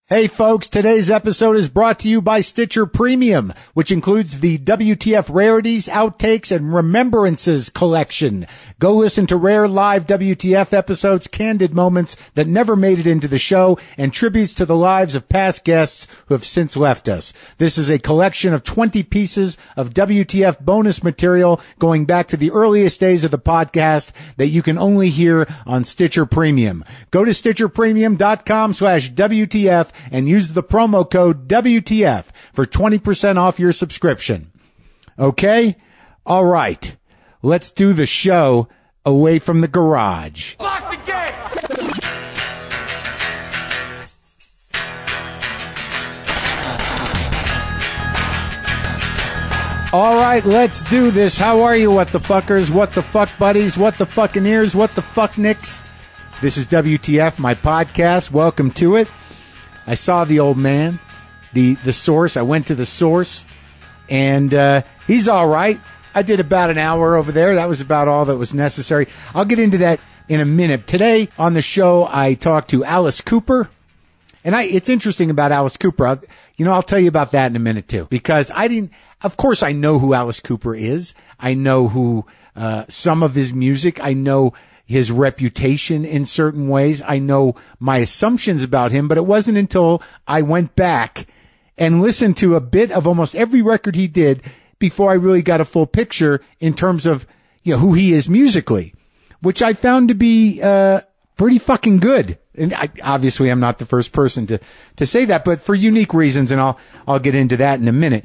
Hey folks, today's episode is brought to you by Stitcher Premium, which includes the WTF Rarities, Outtakes, and Remembrances collection. Go listen to rare live WTF episodes, candid moments that never made it into the show, and tributes to the lives of past guests who have since left us. This is a collection of 20 pieces of WTF bonus material going back to the earliest days of the podcast that you can only hear on Stitcher Premium. Go to StitcherPremium.com/WTF and use the promo code WTF for 20% off your subscription. Okay? All right. Let's do the show away from the garage. Lock the gate! All right, let's do this. How are you, what the fuckers? What the fuck buddies? What the fucking ears? What the fuck nicks? This is WTF, my podcast. Welcome to it. I saw the old man, the source. I went to the source, and he's all right. I did about an hour over there. That was about all that was necessary. I'll get into that in a minute. Today on the show, I talked to Alice Cooper, and it's interesting about Alice Cooper. I'll tell you about that in a minute too, because of course I know who Alice Cooper is. I know who some of his music. I know his reputation in certain ways. I know my assumptions about him, but it wasn't until I went back and listened to a bit of almost every record he did before I really got a full picture in terms of, who he is musically, which I found to be pretty fucking good. And obviously I'm not the first person to say that, but for unique reasons, and I'll get into that in a minute.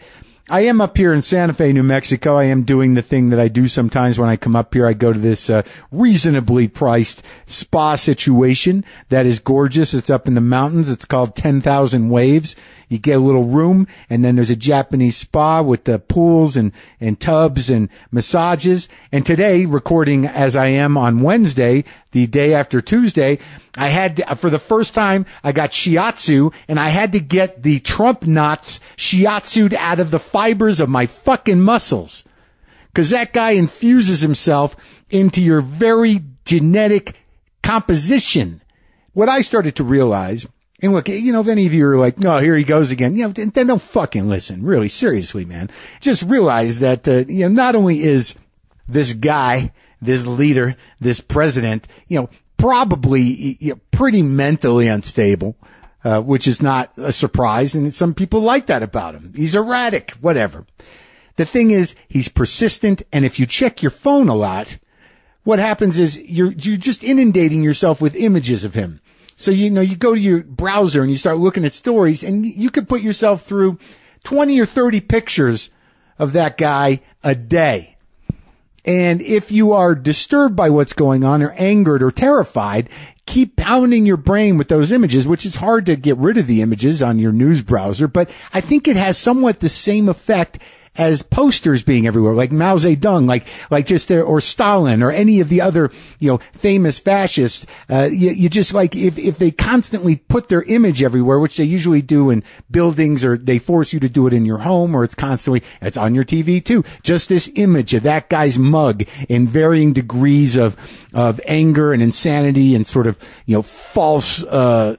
I am up here in Santa Fe, New Mexico. I am doing the thing that I do sometimes when I come up here. I go to this reasonably priced spa situation that is gorgeous. It's up in the mountains. It's called 10,000 Waves. You get a little room, and then there's a Japanese spa with the pools and tubs and massages. And today, recording as I am on Wednesday, the day after Tuesday, I had for the first time, I got shiatsu, and I had to get the Trump knots shiatsu'd out of the fibers of my fucking muscles. 'Cause that guy infuses himself into your very genetic composition. What I started to realize, and look, if any of you are like, no, here he goes again, then don't fucking listen. Really, seriously, man. Just realize that, not only is this guy, this leader, this president, probably pretty mentally unstable, which is not a surprise. And some people like that about him. He's erratic, whatever. The thing is, he's persistent. And if you check your phone a lot, what happens is you're just inundating yourself with images of him. So, you go to your browser and you start looking at stories, and you could put yourself through 20 or 30 pictures of that guy a day. And if you are disturbed by what's going on or angered or terrified, keep pounding your brain with those images, which is hard to get rid of the images on your news browser. But I think it has somewhat the same effect as posters being everywhere, like Mao Zedong, like just there, or Stalin, or any of the other, famous fascists. You just like, if they constantly put their image everywhere, which they usually do in buildings, or they force you to do it in your home, or it's on your TV too. Just this image of that guy's mug in varying degrees of anger and insanity and sort of, false,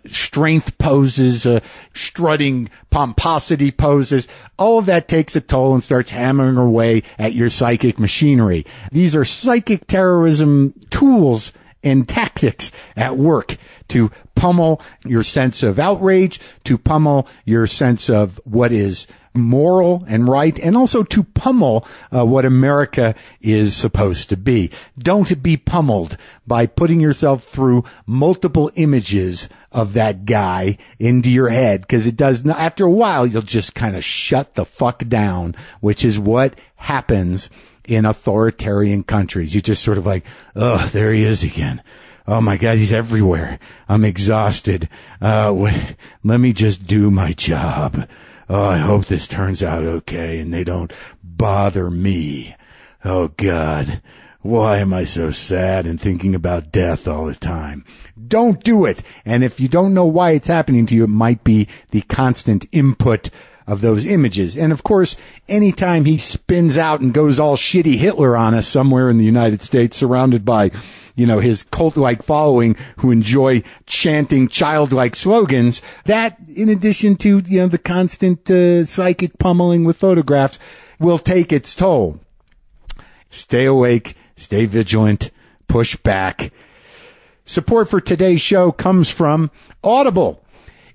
strength poses, strutting pomposity poses. All of that takes a toll and starts hammering away at your psychic machinery. These are psychic terrorism tools and tactics at work to pummel your sense of outrage, to pummel your sense of what is moral and right, and also to pummel what America is supposed to be. Don't be pummeled by putting yourself through multiple images of that guy into your head, because it does not, after a while, you'll just kind of shut the fuck down, which is what happens in authoritarian countries. You just sort of like, oh, there he is again. Oh my God, he's everywhere. I'm exhausted. Let me just do my job. Oh, I hope this turns out okay and they don't bother me. Oh God, why am I so sad and thinking about death all the time? Don't do it. And if you don't know why it's happening to you, it might be the constant input of those images. And of course, anytime he spins out and goes all shitty Hitler on us somewhere in the United States, surrounded by, his cult-like following who enjoy chanting childlike slogans, that, in addition to, the constant psychic pummeling with photographs, will take its toll. Stay awake, stay vigilant, push back. Support for today's show comes from Audible.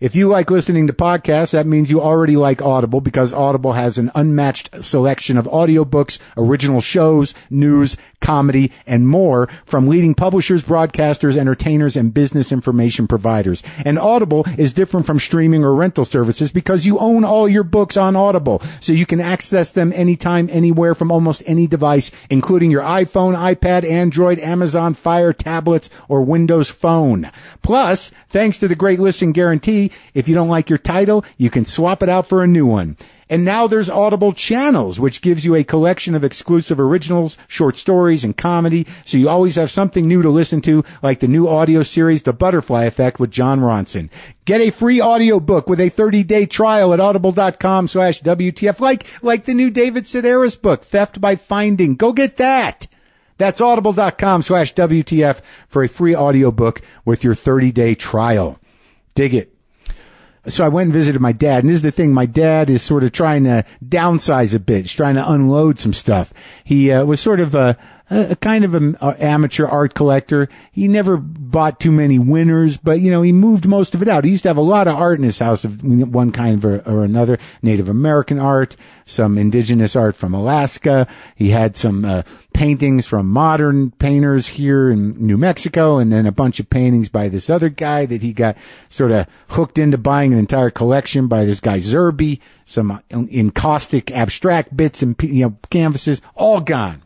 If you like listening to podcasts, that means you already like Audible, because Audible has an unmatched selection of audiobooks, original shows, news, comedy, and more from leading publishers, broadcasters, entertainers, and business information providers. And Audible is different from streaming or rental services because you own all your books on Audible, so you can access them anytime, anywhere, from almost any device, including your iPhone, iPad, Android, Amazon Fire tablets, or Windows Phone. Plus, thanks to the Great Listen Guarantee, if you don't like your title, you can swap it out for a new one. And now there's Audible Channels, which gives you a collection of exclusive originals, short stories, and comedy, so you always have something new to listen to, like the new audio series, The Butterfly Effect with John Ronson. Get a free audiobook with a 30-day trial at audible.com/WTF, like the new David Sedaris book, Theft by Finding. Go get that. That's audible.com/WTF for a free audiobook with your 30-day trial. Dig it. So I went and visited my dad, and this is the thing, my dad is sort of trying to downsize a bit. He's trying to unload some stuff. He was sort of a kind of an amateur art collector. He never bought too many winners, but, he moved most of it out. He used to have a lot of art in his house of one kind or another, Native American art, some indigenous art from Alaska. He had some paintings from modern painters here in New Mexico, and then a bunch of paintings by this other guy that he got sort of hooked into buying an entire collection by this guy Zerby, some encaustic abstract bits and canvases, all gone.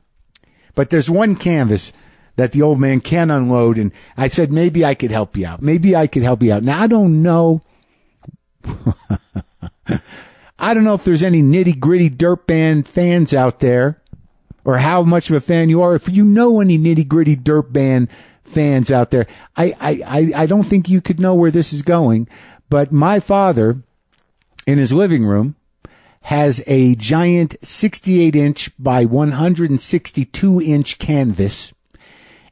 But there's one canvas that the old man can unload, and I said, maybe I could help you out. Maybe I could help you out. Now, I don't know. I don't know if there's any nitty-gritty dirt band fans out there, or how much of a fan you are. If you know any nitty-gritty dirt band fans out there, I don't think you could know where this is going. But my father, in his living room, has a giant 68-inch by 162-inch canvas,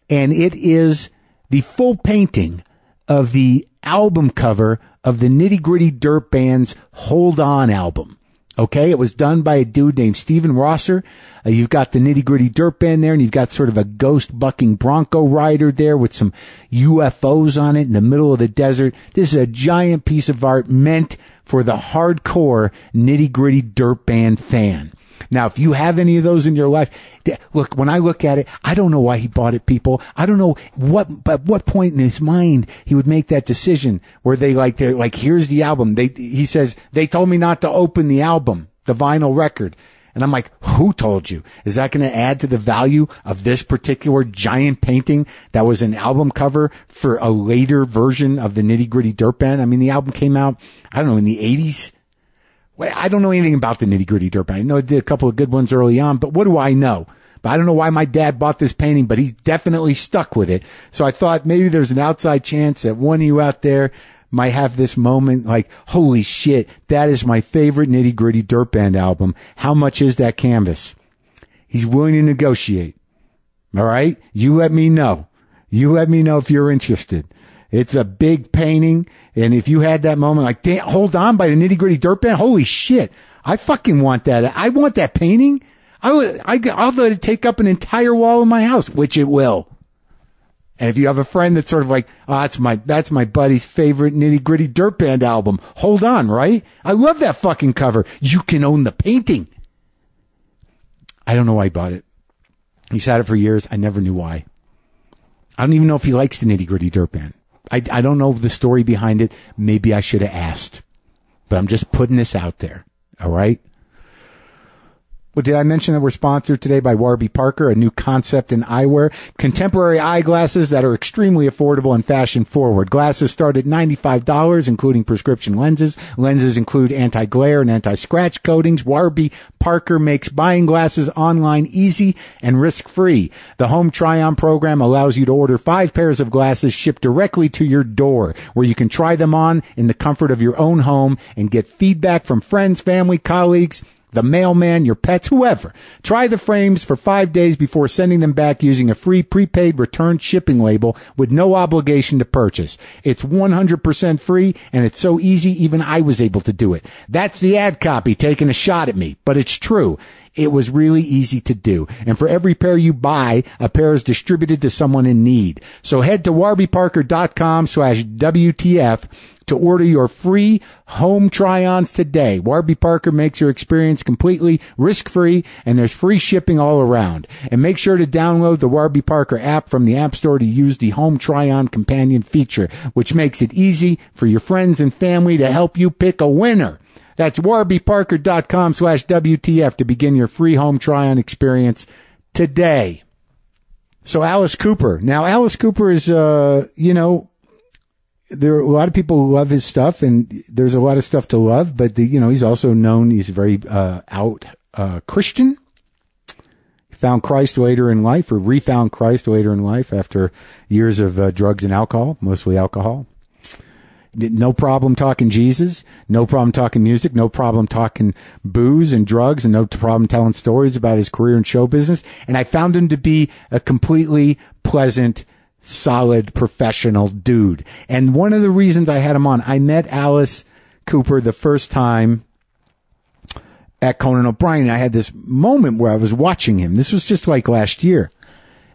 and it is the full painting of the album cover of the Nitty Gritty Dirt Band's Hold On album. Okay, it was done by a dude named Steven Rosser. You've got the Nitty Gritty Dirt Band there, and you've got sort of a ghost bucking bronco rider there with some UFOs on it in the middle of the desert. This is a giant piece of art meant for the hardcore Nitty Gritty Dirt Band fan. Now, if you have any of those in your life, look, when I look at it, I don't know why he bought it, people. I don't know at what point in his mind he would make that decision where they're like, here's the album. He says, they told me not to open the album, the vinyl record. And I'm like, who told you? Is that going to add to the value of this particular giant painting that was an album cover for a later version of the Nitty Gritty Dirt Band? I mean, the album came out, I don't know, in the 80s. Well, I don't know anything about the Nitty Gritty Dirt Band. I know it did a couple of good ones early on, but what do I know? But I don't know why my dad bought this painting, but he's definitely stuck with it. So I thought maybe there's an outside chance that one of you out there might have this moment like, holy shit, that is my favorite Nitty Gritty Dirt Band album. How much is that canvas? He's willing to negotiate. All right? You let me know. You let me know if you're interested. It's a big painting, and if you had that moment like, damn, Hold On by the Nitty Gritty Dirt Band, holy shit, I fucking want that. I want that painting. I'll let it take up an entire wall in my house, which it will. And if you have a friend that's sort of like, oh, that's my buddy's favorite Nitty Gritty Dirt Band album, Hold On, right? I love that fucking cover. You can own the painting. I don't know why he bought it. He's had it for years. I never knew why. I don't even know if he likes the Nitty Gritty Dirt Band. I don't know the story behind it. Maybe I should have asked. But I'm just putting this out there. All right? Well, did I mention that we're sponsored today by Warby Parker, a new concept in eyewear? Contemporary eyeglasses that are extremely affordable and fashion forward. Glasses start at $95, including prescription lenses. Lenses include anti-glare and anti-scratch coatings. Warby Parker makes buying glasses online easy and risk-free. The Home Try-On program allows you to order 5 pairs of glasses shipped directly to your door, where you can try them on in the comfort of your own home and get feedback from friends, family, colleagues, the mailman, your pets, whoever. Try the frames for 5 days before sending them back using a free prepaid return shipping label with no obligation to purchase. It's 100% free, and it's so easy even I was able to do it. That's the ad copy taking a shot at me, but it's true. It was really easy to do. And for every pair you buy, a pair is distributed to someone in need. So head to warbyparker.com/WTF to order your free home try-ons today. Warby Parker makes your experience completely risk-free, and there's free shipping all around. And make sure to download the Warby Parker app from the App Store to use the Home Try-On Companion feature, which makes it easy for your friends and family to help you pick a winner. That's warbyparker.com/WTF to begin your free home try-on experience today. So Alice Cooper. Now, Alice Cooper is, there are a lot of people who love his stuff, and there's a lot of stuff to love, but, he's also known, he's very out Christian. He found Christ later in life, or refound Christ later in life after years of drugs and alcohol, mostly alcohol. No problem talking Jesus, no problem talking music, no problem talking booze and drugs, and no problem telling stories about his career in show business. And I found him to be a completely pleasant, solid, professional dude. And one of the reasons I had him on, I met Alice Cooper the first time at Conan O'Brien. I had this moment where I was watching him. This was just like last year.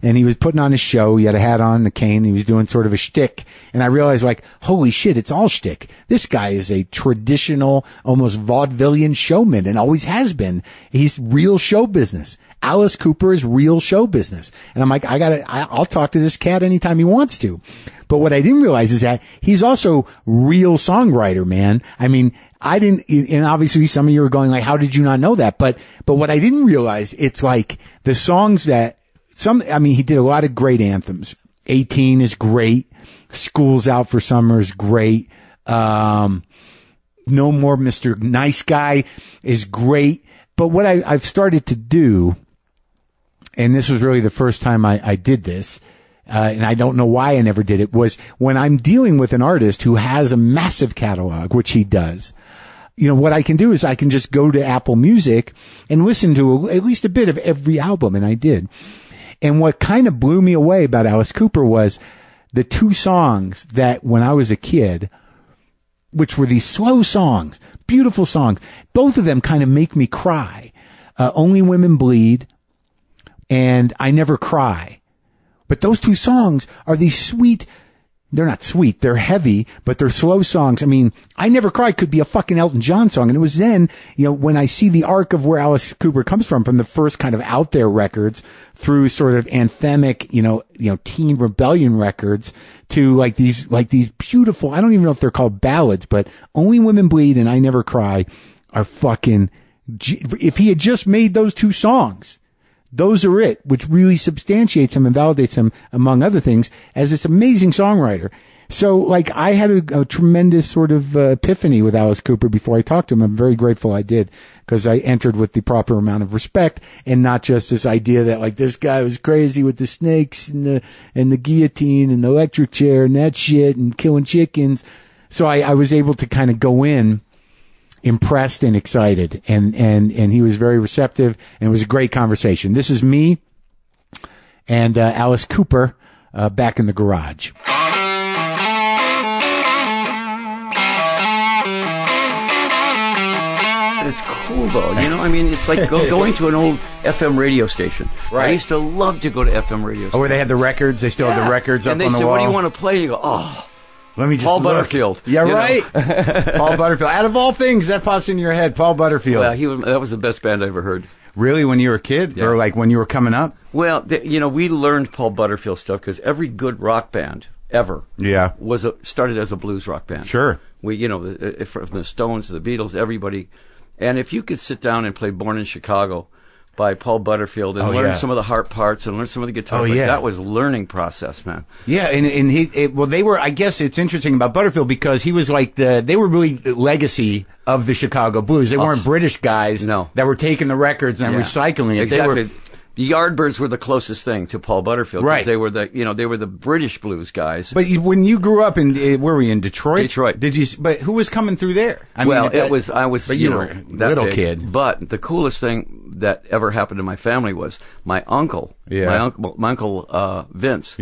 And he was putting on his show. He had a hat on, a cane. He was doing sort of a shtick. And I realized, holy shit, it's all shtick. This guy is a traditional, almost vaudevillian showman and always has been. He's real show business. Alice Cooper is real show business. And I'm like, I'll talk to this cat anytime he wants to. But what I didn't realize is that he's also real songwriter, man. I mean, and obviously some of you are going how did you not know that? But what I didn't realize, it's like the songs that, he did a lot of great anthems. 18 is great. School's Out for Summer is great. No More Mr. Nice Guy is great. But what I've started to do, and this was really the first time I did this, and I don't know why I never did it, was when I'm dealing with an artist who has a massive catalog, which he does. What I can do is I can just go to Apple Music and listen to at least a bit of every album, and I did. And what kind of blew me away about Alice Cooper was the 2 songs that when I was a kid, which were these slow songs, beautiful songs, both of them kind of make me cry. Only Women Bleed and I Never Cry. But those 2 songs are these sweet, they're not sweet, they're heavy, but they're slow songs. I Never Cry could be a fucking Elton John song. And it was then, when I see the arc of where Alice Cooper comes from the first kind of out there records through sort of anthemic, teen rebellion records to like these beautiful, I don't even know if they're called ballads, but Only Women Bleed and I Never Cry are fucking, if he had just made those 2 songs, those are it, which really substantiates him and validates him, among other things, as this amazing songwriter. So, I had a tremendous sort of epiphany with Alice Cooper before I talked to him. I'm very grateful I did, because I entered with the proper amount of respect and not just this idea that, this guy was crazy with the snakes and the guillotine and the electric chair and that shit and killing chickens. So I was able to kind of go in impressed and excited, and he was very receptive, and it was a great conversation. This is me and Alice Cooper back in the garage. It's cool, though. It's like going to an old FM radio station. Right. I used to love to go to FM radio stations. Oh, where they had the records? They still have the records up on the wall? And they said, what do you want to play? You go, let me just Paul look. Butterfield. Yeah, right. Paul Butterfield. Out of all things, that pops in your head, Paul Butterfield. Well, that was the best band I ever heard. Really, when you were a kid? Yeah. Or when you were coming up? Well, we learned Paul Butterfield stuff because every good rock band ever started as a blues rock band. Sure. We, from the Stones to the Beatles, everybody. And if you could sit down and play Born in Chicago by Paul Butterfield and learn some of the harp parts and learn some of the guitar parts. That was learning process, man. Yeah, and they were, I guess it's interesting about Butterfield because he was like they were really the legacy of the Chicago blues. They weren't British guys that were taking the records and recycling it. Exactly. The Yardbirds were the closest thing to Paul Butterfield. Right. They were the British blues guys. But when you grew up where were you, in Detroit? Detroit. But who was coming through there? I was, but you were a little kid. But the coolest thing that ever happened to my family was my uncle, my uncle Vince,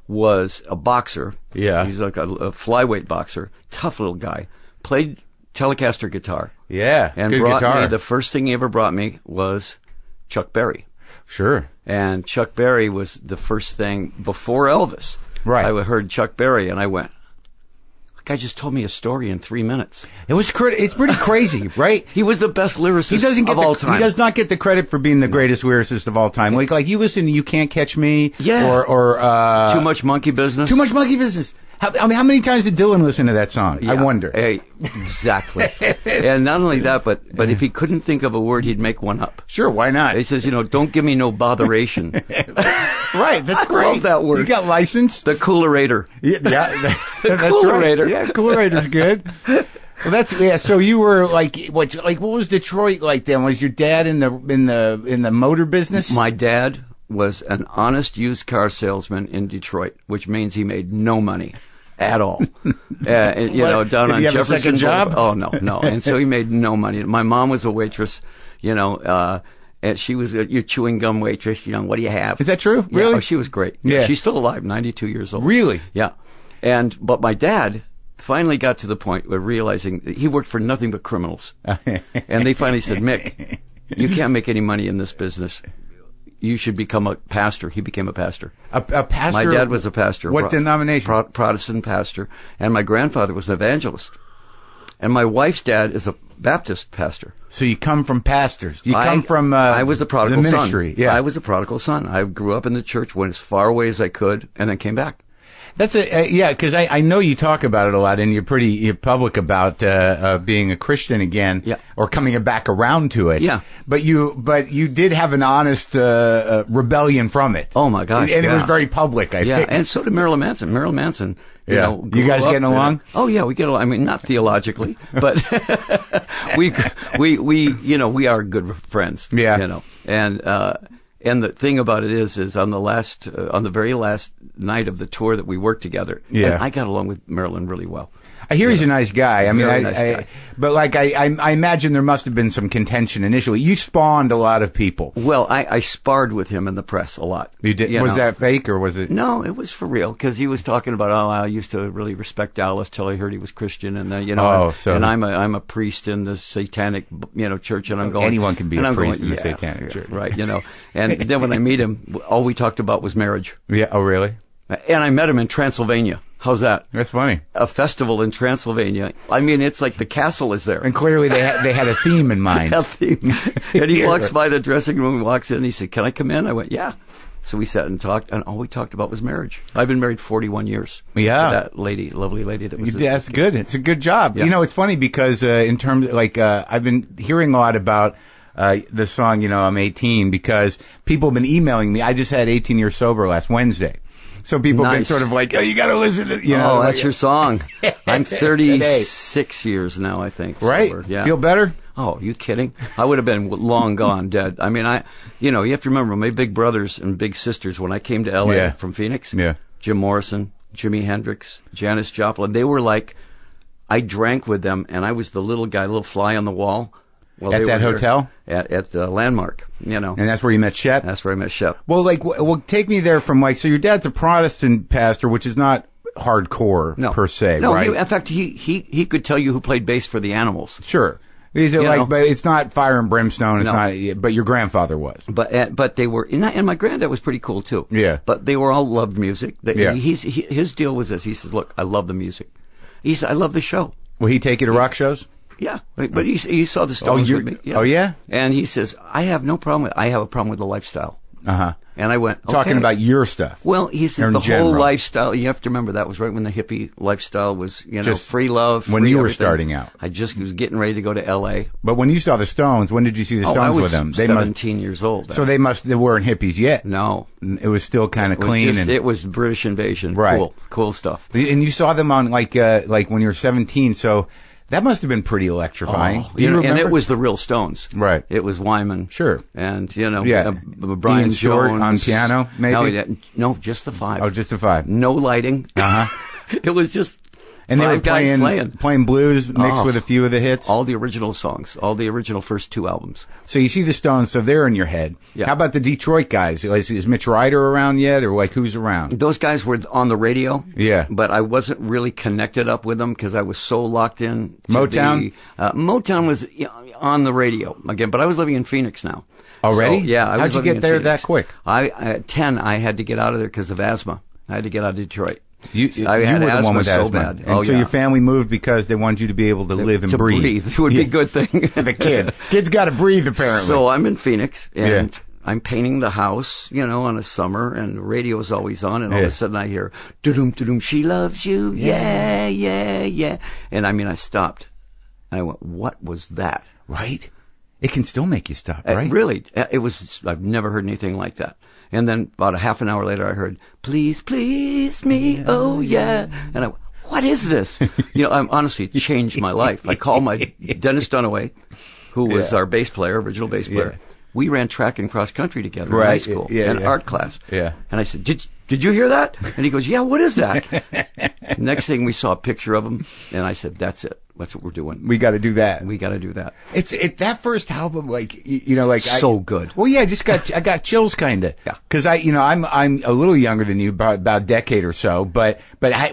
was a boxer. Yeah. He's like a flyweight boxer, tough little guy, played Telecaster guitar. Yeah. And good brought guitar. me, the first thing he ever brought me was Chuck Berry. Sure. And Chuck Berry was the first thing before Elvis. Right. I heard Chuck Berry and I went, that guy just told me a story in 3 minutes. It's pretty crazy, right? He was the best lyricist of all time. He does not get the credit for being the greatest lyricist of all time. Like you listen to You Can't Catch Me or Too Much Monkey Business. Too Much Monkey Business. How many times did Dylan listen to that song? Yeah, I wonder. Exactly. And not only that, but if he couldn't think of a word, he'd make one up. Sure, why not? He says, don't give me no botheration. Right, that's great. I love that word. You got license? The Coolerator. Yeah, the Coolerator. Right. Yeah, Coolerator's good. Well, so you were like what was Detroit like then? Was your dad in the motor business? My dad was an honest used car salesman in Detroit, which means he made no money at all. Down did on he have Jefferson. A second job? Oh no. And so he made no money. My mom was a waitress, and she was your chewing gum waitress. What do you have? Is that true? Yeah, really? Oh, she was great. Yeah. She's still alive, 92 years old. Really? Yeah. But my dad finally got to the point of realizing that he worked for nothing but criminals. And they finally said, Mick, you can't make any money in this business. You should become a pastor. He became a pastor. A pastor? My dad was a pastor. What denomination? Protestant pastor. And my grandfather was an evangelist. And my wife's dad is a Baptist pastor. So you come from pastors. You come from I was the prodigal the ministry. son. Yeah. I was a prodigal son. I grew up in the church, went as far away as I could, and then came back. That's because I know you talk about it a lot, and you're public about being a Christian again, or coming back around to it. Yeah. But you did have an honest rebellion from it. Oh my gosh! And it was very public. I think. And so did Marilyn Manson. Marilyn Manson. You guys getting along? Oh yeah, we get along. I mean, not theologically, but we are good friends. Yeah. And the thing about it is on the very last night of the tour that we worked together, and I got along with Marilyn really well. I hear he's a nice guy. I mean, Very nice guy. But I imagine there must have been some contention initially. You spawned a lot of people. Well, I sparred with him in the press a lot. You did? Was that fake or was it? No, it was for real because he was talking about, I used to really respect Alice till I heard he was Christian, and and I'm a priest in the satanic church, and I'm going. Anyone can be a priest in the satanic church, right? And then when I meet him, all we talked about was marriage. Yeah. Oh, really? And I met him in Transylvania. How's that? That's funny. A festival in Transylvania. I mean, it's like the castle is there. And clearly they had a theme in mind. A theme. And he walks by the dressing room, walks in, and he said, "Can I come in?" I went, "Yeah." So we sat and talked, and all we talked about was marriage. I've been married 41 years. Yeah. To that lovely lady that was. That's good. It's a good job. Yeah. It's funny because in terms I've been hearing a lot about the song, I'm 18, because people have been emailing me. I just had 18 years sober last Wednesday. So people have been sort of like, you got to listen to, Oh, that's your song. I'm 36 years now, I think. Right? Sober. Yeah. Feel better? Oh, are you kidding? I would have been long gone, dead. I mean, you have to remember, my big brothers and big sisters, when I came to L.A. from Phoenix, Jim Morrison, Jimi Hendrix, Janis Joplin, they were like, I drank with them, and I was the little guy, little fly on the wall. Well, at that hotel? At the Landmark, And that's where you met Shep? That's where I met Shep. Well, take me there from so your dad's a Protestant pastor, which is not hardcore per se, no, right? In fact, he could tell you who played bass for the Animals. Sure. But it's not fire and brimstone. It's not. But your grandfather was. But they were, and my granddad was pretty cool too. Yeah. But they were all loved music. His deal was this. He says, "Look, I love the music." He said, "I love the show." Will he take you to rock shows? Yeah, but he saw the Stones with me. Yeah. Oh, yeah? And he says, I have no problem with it. I have a problem with the lifestyle. And I went, okay. Talking about your stuff. Well, he says the whole lifestyle. You have to remember that was right when the hippie lifestyle was, just free love. Free when you were everything. starting out. I just was getting ready to go to L.A. But when you saw the Stones, when did you see the Stones with them? I was 17 years old. So they weren't hippies yet. No. It was still kind of clean. It was British Invasion. Right. Cool stuff. And you saw them on like when you were 17, so that must have been pretty electrifying. Do you remember? And it was the real Stones. Right. It was Wyman. Sure. And, Brian Ian Stewart Jones. on piano, maybe? No, just the five. Oh, just the five. No lighting. It was just and they were guys playing blues mixed with a few of the hits? All the original songs. All the original first 2 albums. So you see the Stones, so they're in your head. Yeah. How about the Detroit guys? Is Mitch Ryder around yet, or who's around? Those guys were on the radio. Yeah. But I wasn't really connected up with them because I was so locked in. Motown? Motown was on the radio again, but I was living in Phoenix now. Already? So, yeah. How'd you get there that quick? At 10, I had to get out of there because of asthma. I had to get out of Detroit. You were the one with asthma. Bad. And so your family moved because they wanted you to be able to live and breathe. It would be a good thing. For the kid. Kid's got to breathe, apparently. So I'm in Phoenix, and I'm painting the house, on a summer, and the radio's always on, and all of a sudden I hear, doo-doom, doo-doom, she loves you, yeah, yeah, yeah. And I stopped. And I went, what was that? Right? It can still make you stop, right? Really. I've never heard anything like that. And then about a half an hour later, I heard, please, please me, oh yeah. And I went, what is this? Honestly, it changed my life. I called my Dennis Dunaway, who was our bass player, original bass player. Yeah. We ran track and cross country together in high school and art class. Yeah. And I said, did you hear that? And he goes, yeah, what is that? Next thing we saw a picture of him, and I said, that's it. That's what we're doing. We got to do that. We got to do that. It's that first album, so good. Well, yeah, I got chills, kind of. Yeah. Because I'm a little younger than you, about a decade or so, but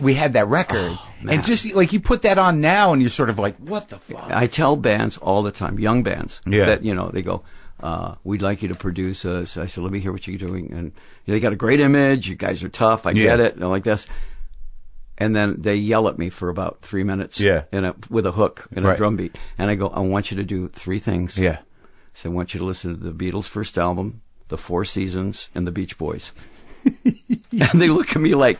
we had that record, and just you put that on now, and you're sort of like, what the fuck? I tell bands all the time, young bands, that they go, we'd like you to produce us. I said, let me hear what you're doing, and you got a great image. You guys are tough. I get it. And like this. And then they yell at me for about 3 minutes with a hook and a drum beat. And I go, I want you to do 3 things. Yeah. So I want you to listen to the Beatles' first album, The Four Seasons, and the Beach Boys. And they look at me like,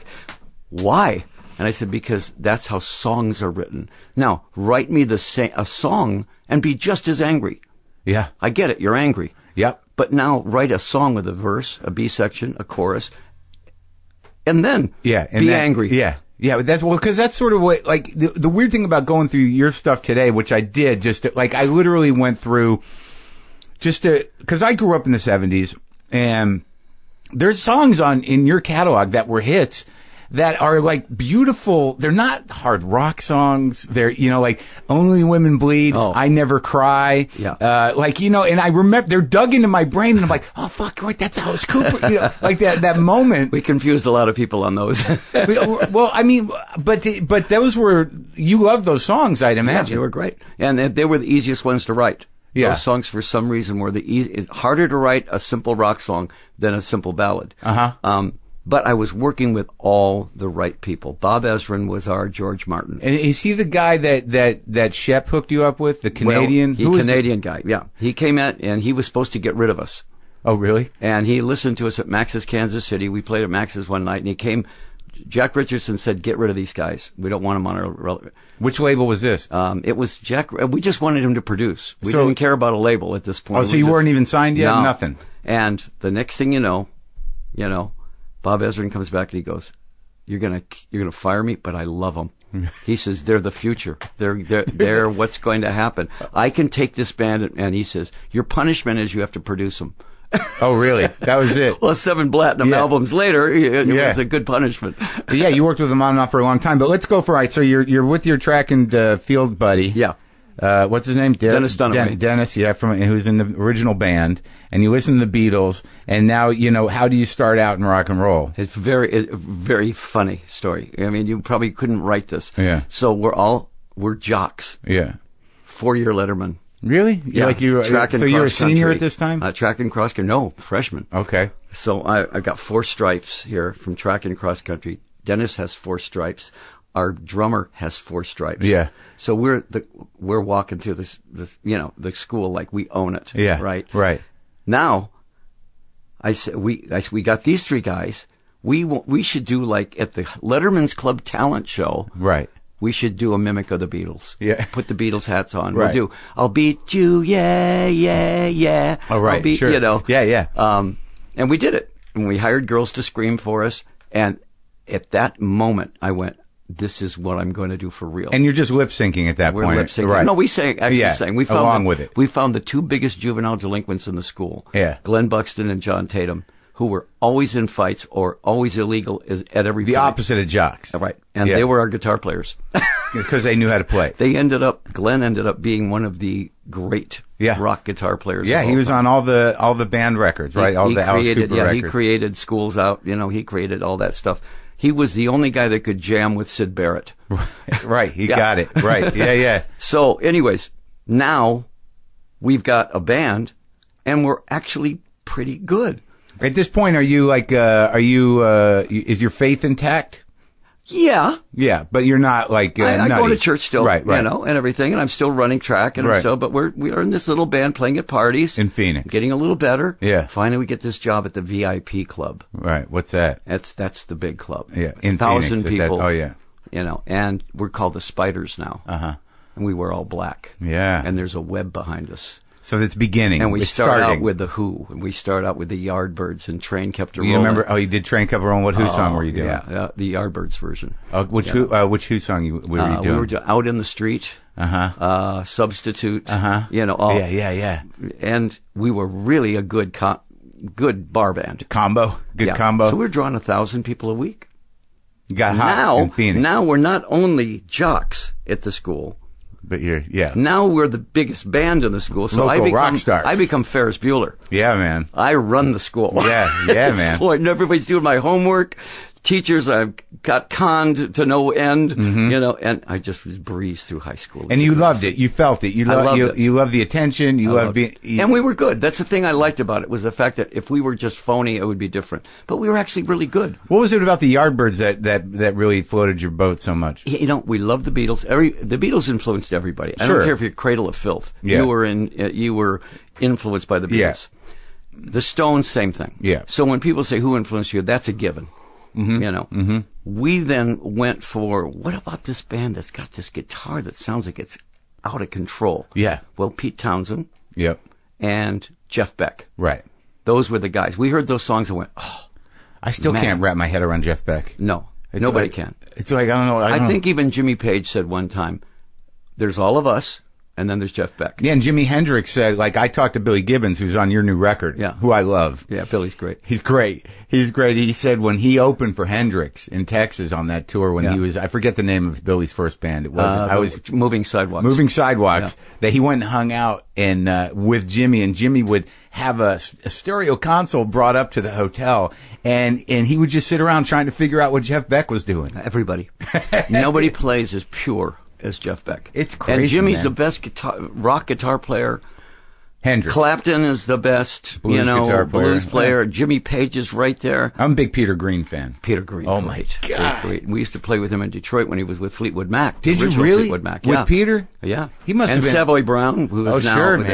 why? And I said, because that's how songs are written. Now, write me a song and be just as angry. Yeah. I get it. You're angry. Yep. But now write a song with a verse, a B section, a chorus, and then be angry. Yeah. Yeah, because that's sort of what, the weird thing about going through your stuff today, which I did, I literally went through because I grew up in the 70s, and there's songs in your catalog that were hits that are beautiful. They're not hard rock songs. They're, Only Women Bleed, I Never Cry. Yeah. And I remember they're dug into my brain, and I'm like, oh fuck, right, that's Alice Cooper. That moment. We confused a lot of people on those. Well, but those were, you loved those songs, I'd imagine. Yeah, they were great. And they were the easiest ones to write. Yeah. Those songs, for some reason, were harder to write a simple rock song than a simple ballad. Uh-huh. But I was working with all the right people. Bob Ezrin was our George Martin. And is he the guy that Shep hooked you up with, the Canadian? Well, Canadian guy, yeah. He came in, and he was supposed to get rid of us. Oh, really? And he listened to us at Max's Kansas City. We played at Max's one night, and he came. Jack Richardson said, get rid of these guys. We don't want them on our... Which label was this? It was Jack... We just wanted him to produce. We didn't care about a label at this point. Oh, so you weren't even signed yet? No. Nothing? And the next thing you know... Bob Ezrin comes back and he goes, "You're gonna fire me, but I love them." He says, "They're the future. They're what's going to happen. I can take this band," and he says, "Your punishment is you have to produce them." Oh, really? That was it? Well, 7 platinum albums later, it was a good punishment. Yeah, you worked with them on and off for a long time. But let's go for so you're with your track and field buddy. Yeah. What's his name? Dennis Dunaway. Dennis, who's in the original band, and you listen to the Beatles, and now, how do you start out in rock and roll? It's very funny story. I mean, you probably couldn't write this. Yeah. So we're jocks. Yeah. 4-year letterman. Really? Yeah. So you're a senior at this time? Track and cross country. No, freshman. Okay. So I got 4 stripes here from track and cross country. Dennis has 4 stripes. Our drummer has 4 stripes. Yeah. So we're walking through this the school like we own it. Yeah. Right. Right. Now, I said, we got these three guys. We should do like at the Letterman's Club talent show. Right. We should do a mimic of the Beatles. Yeah. Put the Beatles hats on. Right. We'll do, I'll beat you, yeah, yeah, yeah. Oh, right. I'll beat, sure. You know. Yeah, yeah. And we did it. And we hired girls to scream for us. And at that moment, I went, this is what I'm going to do for real. And you're just lip syncing at that We're point. lip syncing. Right. No, we sang. We found along with it. We found the two biggest juvenile delinquents in the school. Yeah. Glenn Buxton and John Tatum, who were always in fights or always illegal at every The point. opposite of jocks. Right. And they were our guitar players. Because they knew how to play. Glenn ended up being one of the great rock guitar players. Yeah, he was on all the band records, right? All the Alice Cooper records. He created Schools Out. You know, he created all that stuff. He was the only guy that could jam with Sid Barrett. Right, he got it. Right, yeah. So, anyways, now we've got a band, and we're actually pretty good. At this point, are you like, is your faith intact? Yeah. Yeah, but you're not like, I go to church still, right. You know, and everything, and I'm still running track, and but we are in this little band playing at parties. In Phoenix. Getting a little better. Yeah. Finally, we get this job at the VIP club. Right, what's that? That's the big club. Yeah, in 1,000 Phoenix, people. oh, yeah. You know, and we're called the Spiders now. Uh-huh. And we wear all black. Yeah. And there's a web behind us. So it's beginning. And we it's start starting. out with the Who. And we start out with the Yardbirds, and Train Kept a Rolling. You remember? Oh, you did Train Kept a Rolling. What Who song were you doing? Yeah, the Yardbirds version. Which Who song were you doing? We were doing Out in the Street. Substitute. You know, all. Yeah. And we were really a good bar band. Combo. Good combo. So we were drawing 1,000 people a week. You got hot in Phoenix. Now we're not only jocks at the school. But Now we're the biggest band in the school, so Local rock stars. I become Ferris Bueller. Yeah, man. I run the school. Yeah, man. Point. And everybody's doing my homework. Teachers, I've got conned to no end, you know, and I just breezed through high school. And you loved it. You felt it. You loved the attention. You loved being. And we were good. That's the thing I liked about it, was the fact that if we were just phony, it would be different. But we were actually really good. What was it about the Yardbirds that really floated your boat so much? You know, we loved the Beatles. The Beatles influenced everybody. I don't care if you're Cradle of Filth. Yeah. You were influenced by the Beatles. Yeah. The Stones, same thing. Yeah. So when people say who influenced you, that's a given. You know, we then went for, what about this band that's got this guitar that sounds like it's out of control? Yeah. Well, Pete Townsend. Yep. And Jeff Beck. Right. Those were the guys. We heard those songs and went, oh. I still can't wrap my head around Jeff Beck. No. Nobody can. It's like, I don't know. I think even Jimmy Page said one time, there's all of us, and then there's Jeff Beck. Yeah, and Jimi Hendrix said, like, I talked to Billy Gibbons, who's on your new record, who I love. Yeah, Billy's great. He's great. He said when he opened for Hendrix in Texas on that tour, when he was, I forget the name of Billy's first band. It was Moving Sidewalks. Moving Sidewalks. That he went and hung out with Jimmy, and Jimmy would have a stereo console brought up to the hotel, and he would just sit around trying to figure out what Jeff Beck was doing. Everybody. Nobody plays as pure as Jeff Beck. It's crazy, and Jimmy's man. the best rock guitar player. Hendrix. Clapton is the best, blues guitar player. Blues player. Yeah. Jimmy Page is right there. I'm a big Peter Green fan. Peter Green. Oh, my God. Great. We used to play with him in Detroit when he was with Fleetwood Mac. Did you really? Fleetwood Mac. With Peter? Yeah. He must have been. And Savoy Brown, who is now with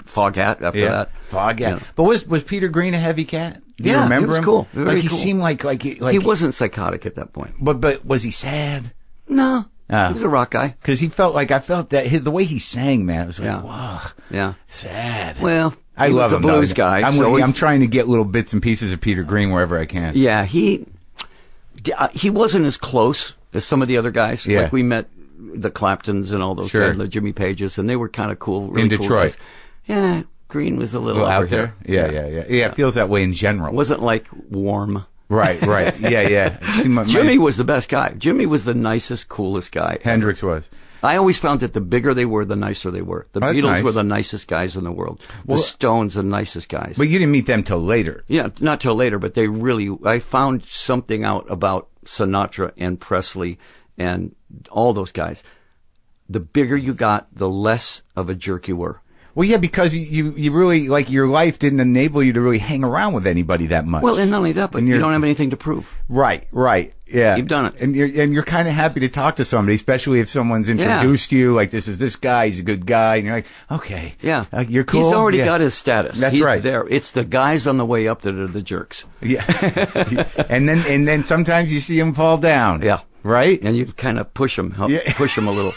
Foghat after that. Foghat. Yeah. But was Peter Green a heavy cat? Do you remember he was him? Cool. He seemed like he wasn't psychotic at that point. But was he sad? No. He was a rock guy. Because I felt that the way he sang, man, it was like, wow. Yeah. Sad. Well, I love him, a blues guy. I'm trying to get little bits and pieces of Peter Green wherever I can. Yeah, he wasn't as close as some of the other guys. Yeah. Like we met the Claptons and all those guys, the Jimmy Pages, and they were kind of cool. Really in cool Detroit. Guys. Yeah, Green was a little out there. Yeah, it feels that way in general. Wasn't like warm. Right. Yeah. Jimmy was the best guy. Jimmy was the nicest, coolest guy. Hendrix was. I always found that the bigger they were, the nicer they were. The Beatles were the nicest guys in the world. The Stones, the nicest guys. But you didn't meet them till later. Yeah, not till later, but I found something out about Sinatra and Presley and all those guys. The bigger you got, the less of a jerk you were. Well, yeah, because you really, like, your life didn't enable you to really hang around with anybody that much. Well, and not only that, but you don't have anything to prove. Right, yeah. You've done it. And you're kind of happy to talk to somebody, especially if someone's introduced you, like, this is this guy, he's a good guy, and you're like, okay. Yeah. You're cool. He's already got his status. That's he's right. There. It's the guys on the way up that are the jerks. Yeah. and then sometimes you see him fall down. Yeah. Right? And you kind of push him a little.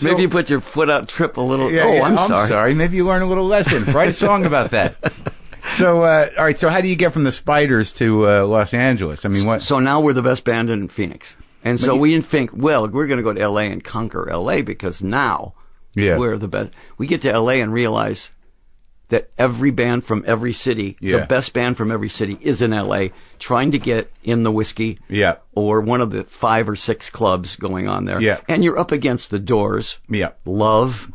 Maybe you put your foot out, trip a little. I'm sorry. Maybe you learn a little lesson. Write a song about that. So, all right. So, how do you get from the Spiders to Los Angeles? I mean, what? So now we're the best band in Phoenix, and so we didn't think, well, we're going to go to L.A. and conquer L.A. because now we're the best. We get to L.A. and realize that every band from every city, the best band from every city, is in L.A. trying to get in the Whiskey, or one of the 5 or 6 clubs going on there, and you're up against the Doors, Love.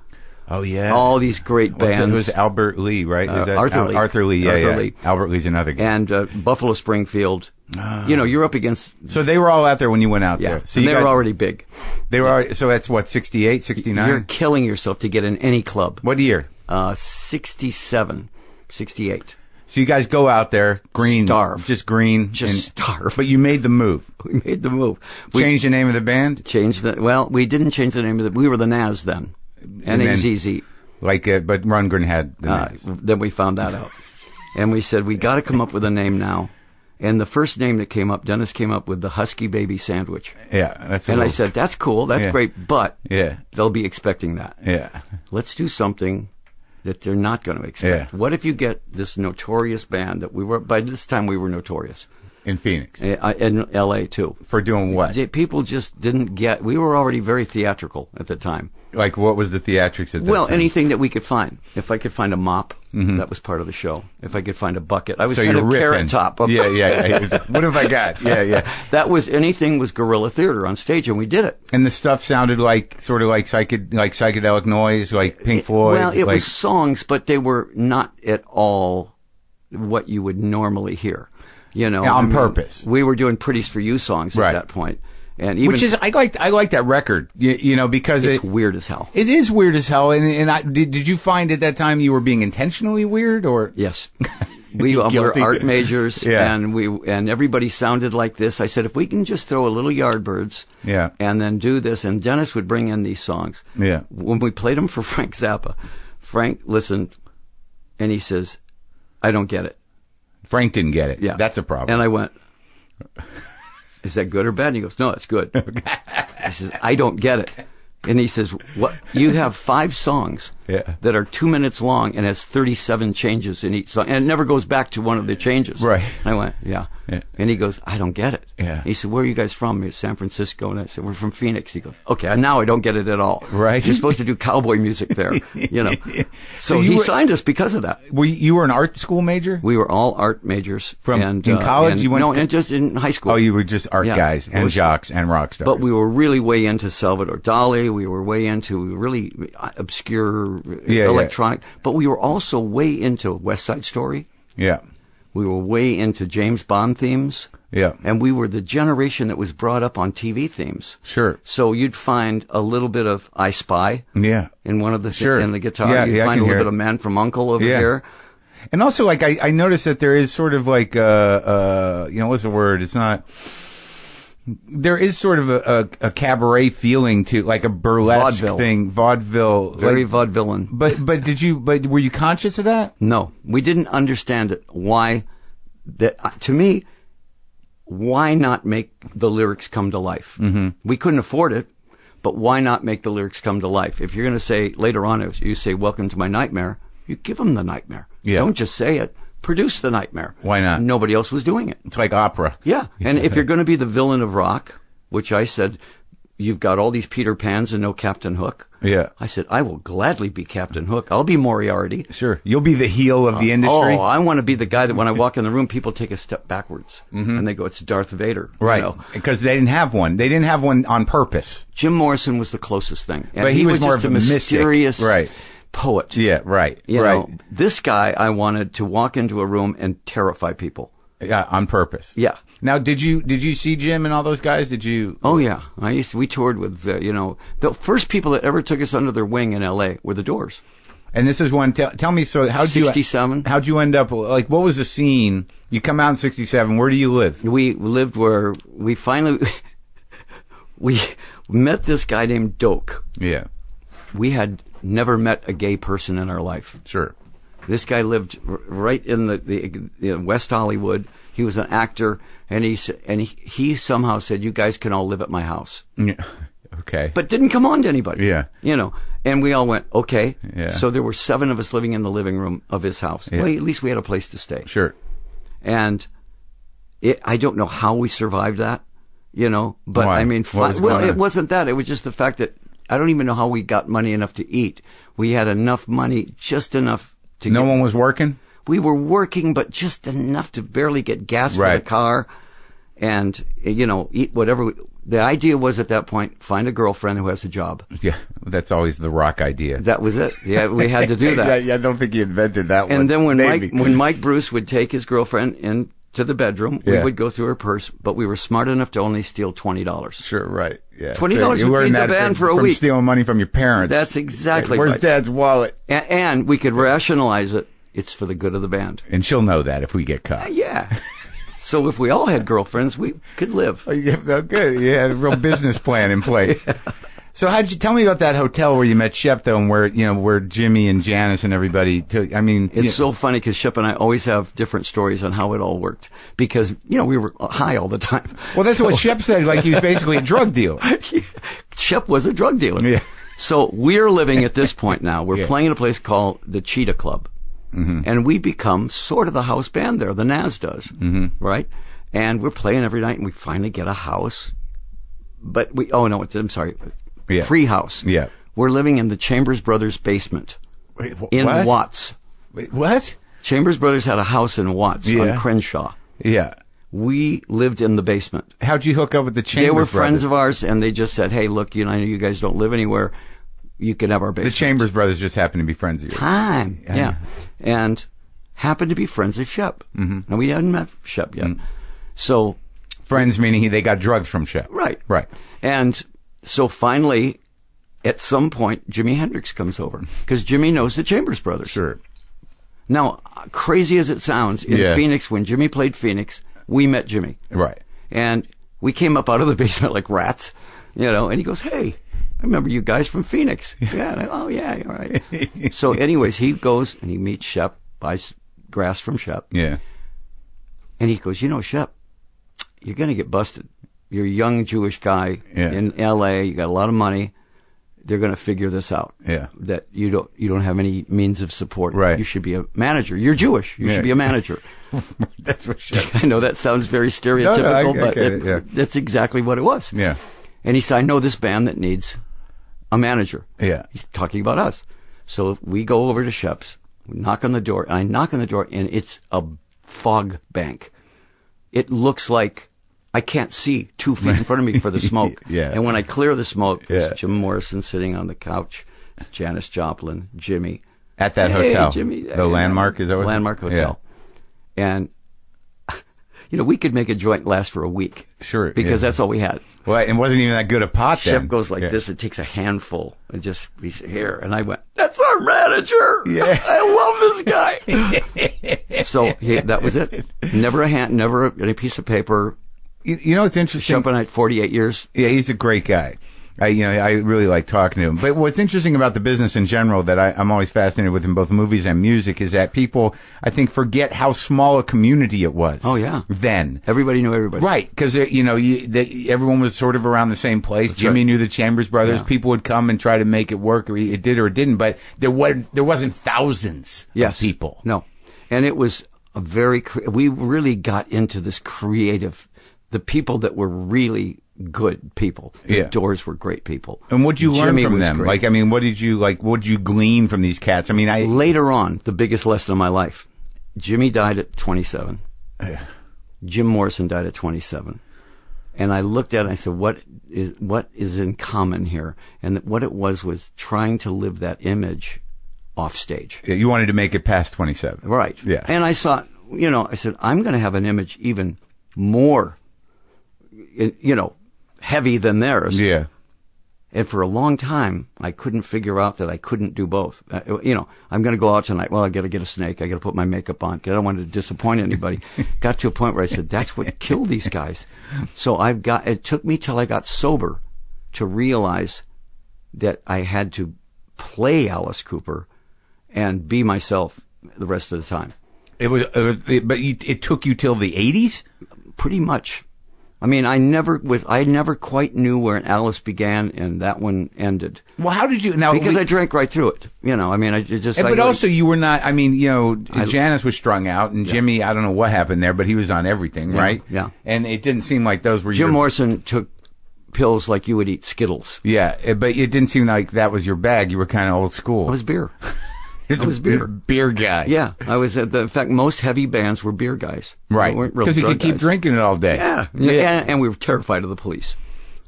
Oh, yeah. All these great bands. It was Albert Lee, right? Is that Arthur Lee. Arthur Lee, Arthur Lee. Albert Lee's another guy. And Buffalo Springfield. You're up against... So they were all out there when you went out there. So they were already big. They were already, so that's what, 68, 69? You're killing yourself to get in any club. What year? 67, 68. So you guys go out there, green. Starve. Just green. Starve. But you made the move. We made the move. Changed the name of the band? We didn't change the name of it. We were the Naz then. N-A-Z-Z. Like, but Rundgren had the Naz. Then we found that out. And we said, we got to come up with a name now. And the first name that came up, Dennis came up with the Husky Baby Sandwich. Yeah, I said, that's cool, that's great, but they'll be expecting that. Yeah. Let's do something that they're not going to expect. What if you get this notorious band that by this time we were notorious. In Phoenix. In L.A. too. For doing what? People just didn't get, we were already very theatrical at the time. Like, what was the theatrics at that time? Anything that we could find. If I could find a mop, that was part of the show. If I could find a bucket. I was kind of Carrot Top. What have I got? That was, anything was guerrilla theater on stage, and we did it. And the stuff sounded like, sort of like psychedelic noise, like Pink Floyd? Well, it was songs, but they were not at all what you would normally hear. On purpose. We were doing Pretties for You songs at that point. And even, which is, I like that record, because it's weird as hell. It is weird as hell. And did you find at that time you were being intentionally weird, or? Yes. We were art majors, and everybody sounded like this. I said, if we can just throw a little Yardbirds, and then do this, and Dennis would bring in these songs. Yeah. When we played them for Frank Zappa, Frank listened, and he says, I don't get it. Frank didn't get it. Yeah. That's a problem. And I went, is that good or bad? And he goes, no, it's good. He says, I don't get it. And he says, what? You have 5 songs that are 2 minutes long and has 37 changes in each song. And it never goes back to one of the changes. Right. I went, yeah. And he goes, I don't get it. Yeah. He said, where are you guys from? He said, San Francisco. And I said, we're from Phoenix. He goes, okay, now I don't get it at all. Right. You're supposed to do cowboy music there, So he signed us because of that. You were an art school major? We were all art majors. In college? And just in high school. Oh, you were just art guys and jocks and rock stars. But we were really way into Salvador Dali. We were way into really obscure electronic. But we were also way into West Side Story. Yeah. We were way into James Bond themes. Yeah. And we were the generation that was brought up on TV themes. Sure. So you'd find a little bit of I Spy. Yeah. In one of the in the guitar. Yeah, you'd find a little bit of Man from U.N.C.L.E. over here. And also, like, I noticed that there is sort of like, what's the word? It's not... There is sort of a cabaret feeling to, like a burlesque thing, vaudeville, very vaudevillain. But were you conscious of that? No, we didn't understand it. Why? That to me, why not make the lyrics come to life? Mm-hmm. We couldn't afford it, but why not make the lyrics come to life? If you're going to say later on, if you say "Welcome to my nightmare," you give them the nightmare. Yeah. Don't just say it. Produce the nightmare. Why not? Nobody else was doing it. It's like opera. Yeah. And if you're going to be the villain of rock, which I said, you've got all these Peter Pans and no Captain Hook. Yeah. I said, I will gladly be Captain Hook. I'll be Moriarty. Sure. You'll be the heel of the industry. Oh, I want to be the guy that when I walk in the room, people take a step backwards. Mm-hmm. And they go, it's Darth Vader. Right. Because they didn't have one. They didn't have one on purpose. Jim Morrison was the closest thing. And but he was more just of a mysterious poet. Yeah, right. You know, this guy I wanted to walk into a room and terrify people. Yeah, on purpose. Yeah. Now, did you see Jim and all those guys? Did you? Oh yeah, we toured with the first people that ever took us under their wing in L.A. were the Doors. And this is one. Tell me, so how'd you 67? How'd you end up? Like, what was the scene? You come out in 67. Where do you live? We lived where we finally we met this guy named Doak. Yeah. We had never met a gay person in our life. Sure. This guy lived right in the West Hollywood. He was an actor, and he somehow said, "You guys can all live at my house." Yeah. Okay. But didn't come on to anybody. Yeah. And we all went, okay. Yeah. So there were 7 of us living in the living room of his house. Yeah. Well, at least we had a place to stay. Sure. And I don't know how we survived that, but Why? I mean, it wasn't that. It was just the fact that I don't even know how we got money enough to eat. We had enough money, just enough to No one was working? We were working, but just enough to barely get gas for the car and, eat whatever. The idea was at that point, find a girlfriend who has a job. Yeah, that's always the rock idea. That was it. Yeah, we had to do that. Yeah, I don't think he invented that one. And then when Mike Bruce would take his girlfriend into the bedroom, we would go through her purse, but we were smart enough to only steal $20. Sure, right. Yeah. $20 would feed the band for a week. From stealing money from your parents. That's exactly Where's right. Dad's wallet? And we could rationalize it. It's for the good of the band. And she'll know that if we get caught. Yeah. So if we all had girlfriends, we could live. Yeah, good. You had a real business plan in place. Yeah. So how'd you tell me about that hotel where you met Shep, though, and where Jimmy and Janice and everybody took? I mean, it's so funny because Shep and I always have different stories on how it all worked because we were high all the time. Well, that's what Shep said. Like he was basically a drug dealer. Shep was a drug dealer. Yeah. So we're living at this point now. We're playing at a place called the Cheetah Club. Mm-hmm. And we become sort of the house band there. The Nas does, right? And we're playing every night, and we finally get a house. But free house. Yeah. We're living in the Chambers Brothers basement. Wait, in Watts. Wait, what? Chambers Brothers had a house in Watts on Crenshaw. Yeah. We lived in the basement. How'd you hook up with the Chambers They were Brothers? friends of ours, and they just said, hey, look, I know you guys don't live anywhere. You can have our basement. The Chambers Brothers just happened to be friends of yours. Yeah. And happened to be friends of Shep. Mm-hmm. And we hadn't met Shep yet. Mm-hmm. So. Friends meaning they got drugs from Shep. Right. Right. And so finally, at some point, Jimi Hendrix comes over. Because Jimmy knows the Chambers Brothers. Sure. Now, crazy as it sounds, in Phoenix, when Jimmy played Phoenix, we met Jimmy. Right. And we came up out of the basement like rats, and he goes, hey, I remember you guys from Phoenix. Yeah. Oh, yeah. All right. So anyways, he goes and he meets Shep, buys grass from Shep. Yeah. And he goes, Shep, you're going to get busted. You're a young Jewish guy in L.A. You got a lot of money. They're going to figure this out. Yeah. That you don't have any means of support. Right. You should be a manager. You're Jewish. You should be a manager. That's what Shep. I know that sounds very stereotypical, but that's exactly what it was. Yeah. And he said, I know this band that needs a manager. Yeah. He's talking about us. So we go over to Shep's, we knock on the door, and I knock on the door, and it's a fog bank. It looks like I can't see 2 feet in front of me for the smoke. Yeah. And when I clear the smoke, there's Jim Morrison sitting on the couch, Janis Joplin, Jimmy. At that hotel? Jimmy. The Landmark? Is that what Landmark Hotel. Yeah. And, we could make a joint last for a week. Sure. Because that's all we had. Well, it wasn't even that good a pot then. Shep goes like this. It takes a handful and just, he's here. And I went, that's our manager. Yeah. I love this guy. So that was it. Never any piece of paper. You know, it's interesting. Shep and I had 48 years. Yeah, he's a great guy. I really like talking to him. But what's interesting about the business in general that I'm always fascinated with in both movies and music is that people, I think, forget how small a community it was. Oh, yeah. Then. Everybody knew everybody. Right. Because, everyone was sort of around the same place. That's Jimmy knew the Chambers Brothers. Yeah. People would come and try to make it work, or it did or it didn't. But there wasn't thousands of people. No. And it was we really got into this creative, the people that were really good people. The Doors were great people. And what'd you learn from them? Great. What'd you glean from these cats? Later on, the biggest lesson of my life, Jimmy died at 27. Jim Morrison died at 27. And I looked at it and I said, what is in common here? And what it was trying to live that image off stage. Yeah, you wanted to make it past 27. Right. Yeah. And I thought, I said, I'm going to have an image even more, heavy than theirs. Yeah. And for a long time, I couldn't figure out that I couldn't do both. I'm going to go out tonight. Well, I got to get a snake. I got to put my makeup on because I don't want to disappoint anybody. Got to a point where I said, that's what killed these guys. So it took me till I got sober to realize that I had to play Alice Cooper and be myself the rest of the time. It took you till the 80s? Pretty much. I mean, I never quite knew where an Alice began and that one ended. Well, how did you? Because I drank right through it. But also you were not, Janice was strung out and Jimmy, I don't know what happened there, but he was on everything, right? Yeah. And it didn't seem like those were Jim Morrison took pills like you would eat Skittles. Yeah, but it didn't seem like that was your bag. You were kind of old school. It was beer. It was beer guy. Yeah, I was. In fact, most heavy bands were beer guys. Right, because you could keep drinking it all day. Yeah. And we were terrified of the police.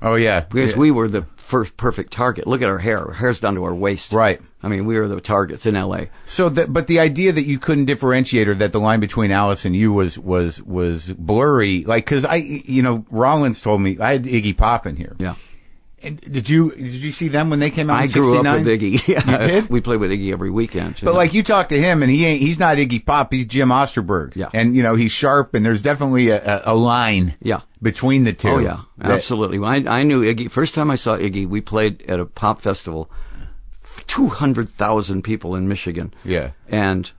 Oh yeah, because we were the first perfect target. Look at our hair. Our hair's down to our waist. Right. I mean, we were the targets in L.A. So, but the idea that you couldn't differentiate, or that the line between Alice and you was blurry, like, because Rollins told me I had Iggy Pop in here. Yeah. And did you see them when they came out in 69? I grew up with Iggy. Yeah. You did? We played with Iggy every weekend. But like you talk to him and he's not Iggy Pop, he's Jim Osterberg. Yeah. And he's sharp and there's definitely a line between the two. Oh yeah, absolutely. I knew Iggy. First time I saw Iggy, we played at a pop festival, 200,000 people in Michigan. Yeah. And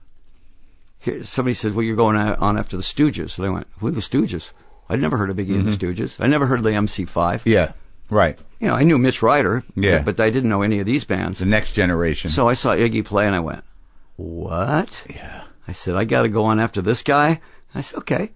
somebody said, well, you're going on after the Stooges. And I went, who are the Stooges? I'd never heard of Iggy and the Stooges. I never heard of the MC5. Yeah. Right. I knew Mitch Ryder, yeah, but I didn't know any of these bands. The next generation. So I saw Iggy play, and I went, what? Yeah. I said, I got to go on after this guy? I said, okay.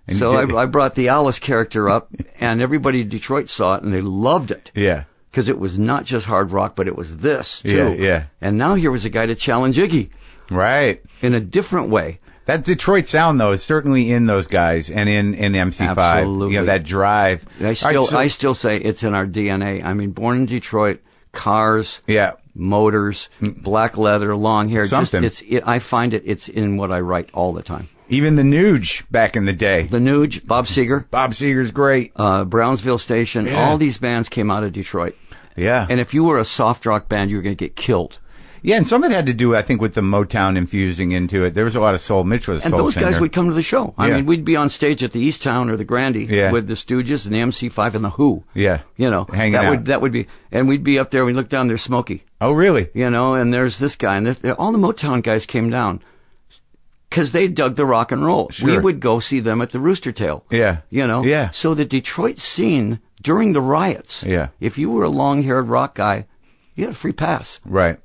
And so I brought the Alice character up, and everybody in Detroit saw it, and they loved it. Yeah. Because it was not just hard rock, but it was this, too. Yeah, yeah. And now here was a guy to challenge Iggy. Right. In a different way. That Detroit sound, though, is certainly in those guys and in MC5. Absolutely. That drive. I still say it's in our DNA. I mean, born in Detroit, cars, motors, black leather, long hair. Something. I find it's in what I write all the time. Even the Nuge back in the day. The Nuge, Bob Seger. Bob Seger's great. Brownsville Station. Yeah. All these bands came out of Detroit. Yeah. And if you were a soft rock band, you were going to get killed. Yeah, and some of it had to do, I think, with the Motown infusing into it. There was a lot of soul. Mitch was a soul singer. And those guys would come to the show. I mean, we'd be on stage at the East Town or the Grandy with the Stooges and the MC5 and the Who. Yeah. Hanging out. That would be, and we'd be up there, we'd look down, there's Smokey. Oh, really? And there's this guy, and all the Motown guys came down because they dug the rock and roll. Sure. We would go see them at the Rooster Tail. Yeah. Yeah. So the Detroit scene during the riots, if you were a long-haired rock guy, you had a free pass. Right.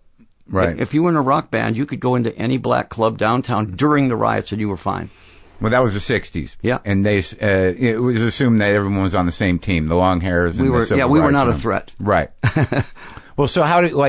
Right. If you were in a rock band, you could go into any black club downtown during the riots and you were fine. Well, that was the 60s. Yeah. And it was assumed that everyone was on the same team, the long hairs and the civil we were rights not a room. threat. Right. Well, so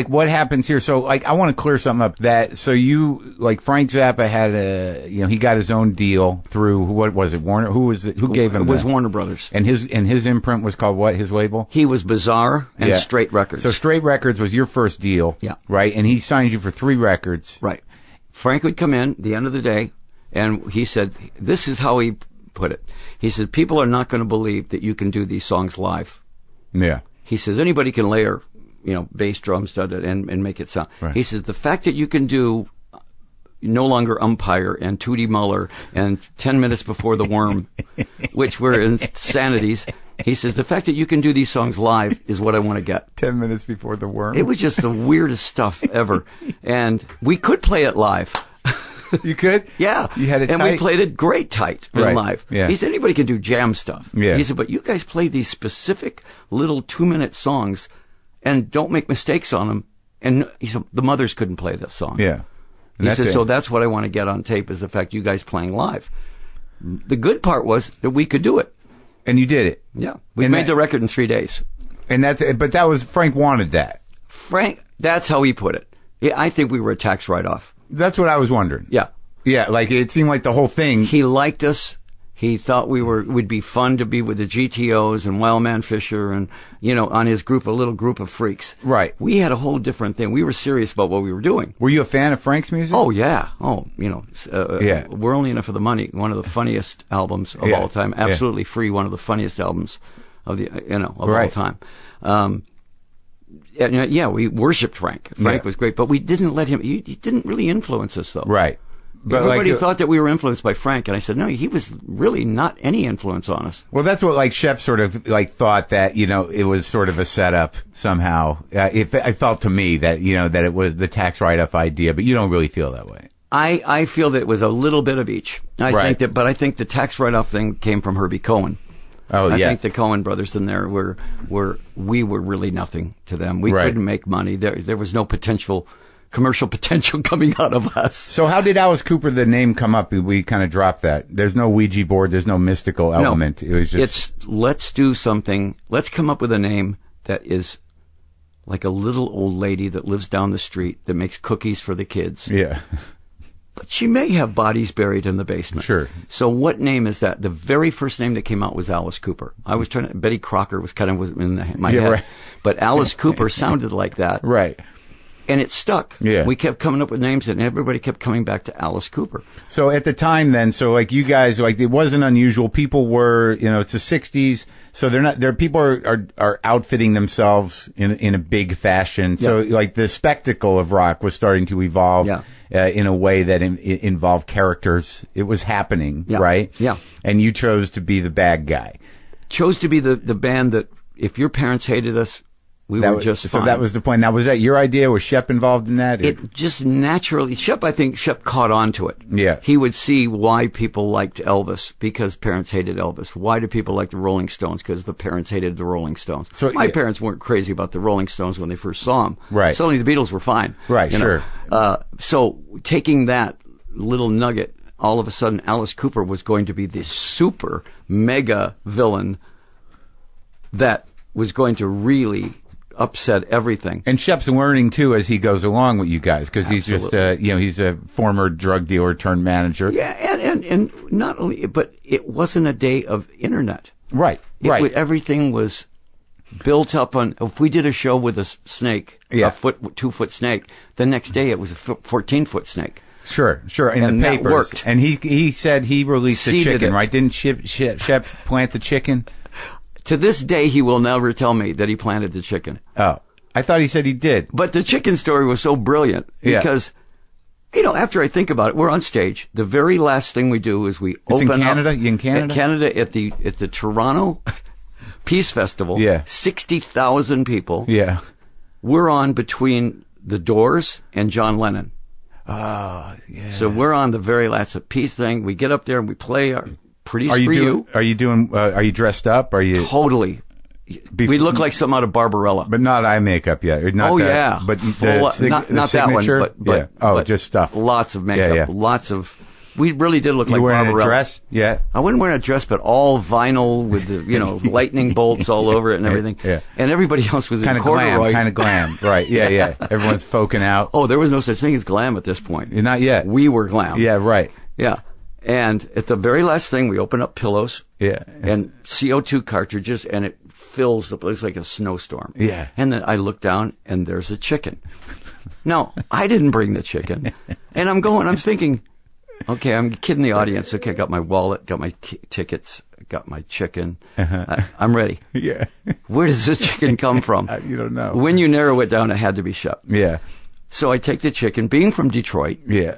what happens here? So, I want to clear something up. Frank Zappa had he got his own deal through, what was it, Warner? Who gave him It was that? Warner Brothers. And his imprint was called what, his label? He was Bizarre and Straight Records. So Straight Records was your first deal. Yeah. Right? And he signed you for 3 records. Right. Frank would come in at the end of the day, and he said, this is how he put it. He said, people are not going to believe that you can do these songs live. Yeah. He says, anybody can layer, bass drums, and make it sound. Right. He says, the fact that you can do No Longer Umpire and Tootie Muller and 10 Minutes Before the Worm, which were insanities. He says, the fact that you can do these songs live is what I want to get. 10 Minutes Before the Worm. It was just the weirdest stuff ever. And we could play it live. You could? Yeah. You had it and tight? We played it great tight and live. Yeah. He said, anybody can do jam stuff. Yeah. He said, but you guys play these specific little 2-minute songs and don't make mistakes on them. And he said, the Mothers couldn't play this song. Yeah. He said, so that's what I want to get on tape is the fact you guys playing live. The good part was that we could do it. And you did it. Yeah. We made the record in 3 days. But that was, Frank wanted that. Frank, that's how he put it. Yeah, I think we were a tax write-off. That's what I was wondering. Yeah. Yeah, it seemed like the whole thing. He liked us. He thought would be fun to be with the GTOs and Wildman Fisher and, on his group, a little group of freaks. Right. We had a whole different thing. We were serious about what we were doing. Were you a fan of Frank's music? Oh, yeah. Oh, We're Only Enough for the Money, one of the funniest albums of all time. Absolutely Free, one of the funniest albums of all time. We worshipped Frank. Frank was great, but we didn't let him. He didn't really influence us, though. Right. But everybody thought that we were influenced by Frank, and I said, no, he was really not any influence on us. Well, that's what Shep sort of thought that it was sort of a setup somehow. It felt to me that that it was the tax write-off idea, but you don't really feel that way. I feel that it was a little bit of each. I think the tax write-off thing came from Herbie Cohen. Oh, I think the Cohen brothers in there we were really nothing to them. We couldn't make money. There was no commercial potential coming out of us. So how did Alice Cooper, the name, come up? We kind of dropped that. There's no Ouija board. There's no mystical element. No, it was just... let's do something. Let's come up with a name that is like a little old lady that lives down the street that makes cookies for the kids. Yeah. But she may have bodies buried in the basement. Sure. So what name is that? The very first name that came out was Alice Cooper. I was Betty Crocker was kind of in my head. Right. But Alice Cooper sounded like that. Right. And it stuck. Yeah. We kept coming up with names, and everybody kept coming back to Alice Cooper. So at the time then, you guys, it wasn't unusual. People were, it's the 60s, so people are outfitting themselves in a big fashion. Yeah. So the spectacle of rock was starting to evolve in a way that involved characters. It was happening, right? Yeah. And you chose to be the bad guy. Chose to be the band that if your parents hated us, we were just fine. So that was the point. Now, was that your idea? Was Shep involved in that? It just naturally, I think Shep caught on to it. Yeah. He would see why people liked Elvis because parents hated Elvis. Why do people like the Rolling Stones? Because the parents hated the Rolling Stones. So my parents weren't crazy about the Rolling Stones when they first saw them. Right. Suddenly the Beatles were fine. Right, sure. So taking that little nugget, all of a sudden Alice Cooper was going to be this super mega villain that was going to really upset everything. And Shep's learning too as he goes along with you guys, because he's just he's a former drug dealer turned manager. Yeah, and not only, but it wasn't a day of internet. Right. Everything was built up on. If we did a show with a snake, a 2-foot snake, the next day it was a 14-foot snake. Sure. In the papers, that worked. And he said he released the chicken, right? Didn't Shep plant the chicken? To this day, he will never tell me that he planted the chicken. Oh, I thought he said he did. But the chicken story was so brilliant because, after I think about it, we're on stage. The very last thing we do is we open in Canada? up. You in Canada? In Canada at the Toronto Peace Festival. Yeah. 60,000 people. Yeah. We're on between the Doors and John Lennon. Oh, yeah. So we're on the very last peace thing. We get up there and we play our Pretty for you. Are you dressed up? Are you totally? We look like something out of Barbarella, but not eye makeup yet. Not yeah, but not that one. But just stuff. Lots of makeup. Lots of. We really did look like Barbarella. You wearing a dress? Yeah. I wasn't wearing a dress, but all vinyl with the lightning bolts all over it and everything. Yeah. And everybody else was kind in corduroy. Kind of glam. Right. Yeah. Everyone's foking out. Oh, there was no such thing as glam at this point. Not yet. We were glam. Yeah. Right. Yeah. And at the very last thing, we open up pillows and CO2 cartridges, and it fills the place like a snowstorm. Yeah. And then I look down, and there's a chicken. No, I didn't bring the chicken. And I'm thinking, okay, I'm kidding the audience. Okay, I got my wallet, got my tickets, got my chicken. I'm ready. Yeah. Where does this chicken come from? You don't know. When you narrow it down, it had to be Shep. Yeah. So I take the chicken, being from Detroit. Yeah.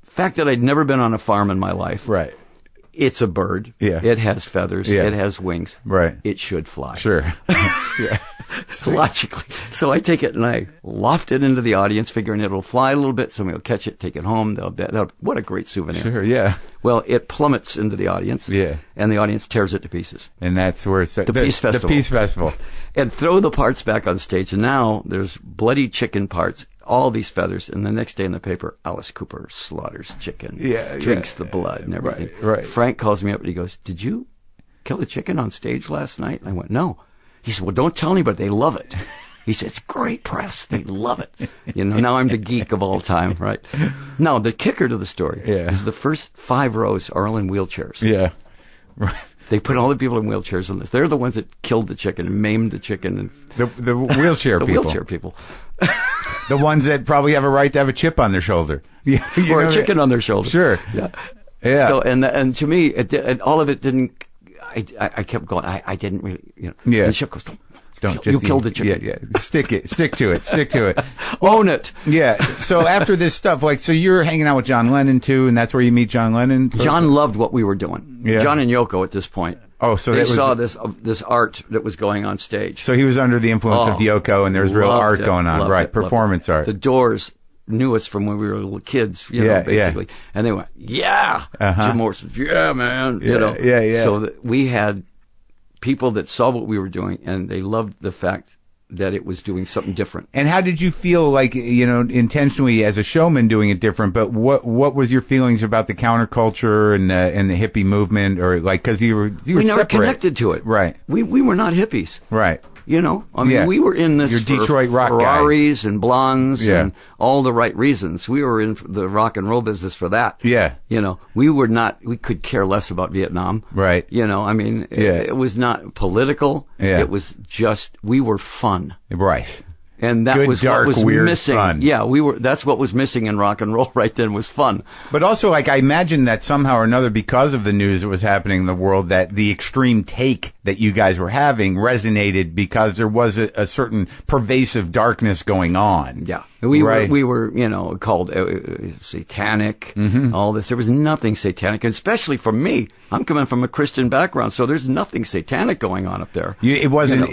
Fact that I'd never been on a farm in my life. Right. It's a bird. Yeah. It has feathers. Yeah. It has wings. Right. It should fly. Sure. Yeah. Logically. So I take it and I loft it into the audience, figuring it'll fly a little bit. Somebody will catch it, take it home. What a great souvenir. Sure, yeah. Well, it plummets into the audience. Yeah. And the audience tears it to pieces. And that's where it's... The Peace Festival. The Peace Festival. And throw the parts back on stage. And now there's bloody chicken parts, all these feathers. And the next day in the paper, Alice Cooper slaughters chicken. Yeah. Drinks the blood and everything. Right. Frank calls me up and he goes, "Did you kill a chicken on stage last night?" And I went, "No." He said, "Well, don't tell anybody. They love it." He said, it's great press. They love it. Now I'm the geek of all time, right? Now, the kicker to the story is the first 5 rows are all in wheelchairs. Yeah. Right. They put all the people in wheelchairs on this. They're the ones that killed the chicken and maimed the chicken. And the wheelchair the people. Wheelchair people. The ones that probably have a right to have a chip on their shoulder. Or a chicken on their shoulder. Sure. Yeah. Yeah. So, and to me, all of it didn't, I kept going, I didn't really, Yeah. And Chip goes, you killed the chicken. Yeah. Stick to it. Own it. Yeah. So after this stuff, so you're hanging out with John Lennon too, and that's where you meet John Lennon? John loved what we were doing. Yeah. John and Yoko at this point. Oh, so they saw this art that was going on stage. So he was under the influence of Yoko, and there's real art going on, right? Performance art. The Doors knew us from when we were little kids, basically. Yeah. And they went, yeah. Jim Morrison, yeah, man. Yeah. So we had people that saw what we were doing, and they loved the fact that it was doing something different. And how did you feel, intentionally as a showman doing it different? But what was your feelings about the counterculture and the hippie movement, or because you were we never separate. Connected to it, right? We were not hippies, right? We were in this Your Detroit rock Ferraris guys. and blondes and all the right reasons. We were in the rock and roll business for that. Yeah. We could care less about Vietnam. Right. It was not political. Yeah. It was just, we were fun. Right. And that Good, was dark, what was weird missing. fun. Yeah, that's what was missing in rock and roll right then, was fun. But also, I imagine that somehow or another, because of the news that was happening in the world, that the extreme take that you guys were having resonated because there was a certain pervasive darkness going on. Yeah. We were called satanic, all this. There was nothing satanic, and especially for me. I'm coming from a Christian background, so there's nothing satanic going on up there. It wasn't.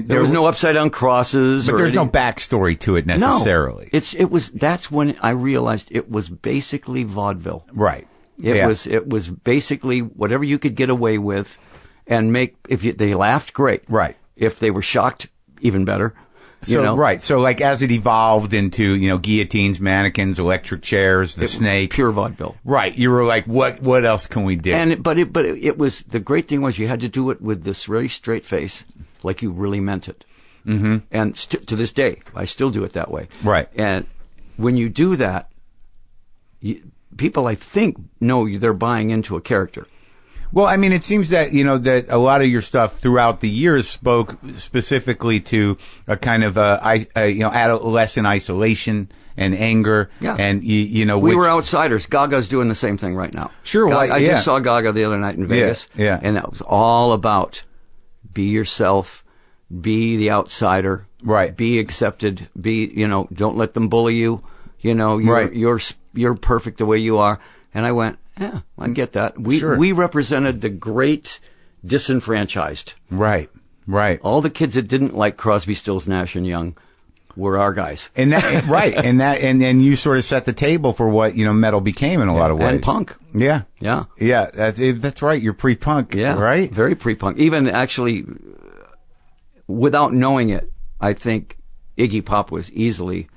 There was no upside down crosses. But there's no backstory to it necessarily. No, that's when I realized it was basically vaudeville. Right. It was basically whatever you could get away with, and they laughed, great. Right. If they were shocked, even better. Right. So as it evolved into, guillotines, mannequins, electric chairs, the snake. Pure vaudeville. Right. You were like, what else can we do? But it was, the great thing was you had to do it with this very straight face, like you really meant it. Mm-hmm. And to this day, I still do it that way. Right. And when you do that, people, I think, know they're buying into a character. Well, I mean, it seems that, that a lot of your stuff throughout the years spoke specifically to a kind of, adolescent isolation and anger. Yeah. And, we were outsiders. Gaga's doing the same thing right now. Sure. I just saw Gaga the other night in Vegas. Yeah. And that was all about be yourself, be the outsider. Right. Be accepted. Don't let them bully you. Right. You're perfect the way you are. And I went, yeah, I get that. We represented the great disenfranchised. Right. All the kids that didn't like Crosby, Stills, Nash and Young were our guys. And that, right. And you sort of set the table for what, metal became in a lot of ways. And punk. Yeah. Yeah. Yeah. That's right. You're pre-punk. Yeah. Right? Very pre-punk. Even actually, without knowing it, I think Iggy Pop was easily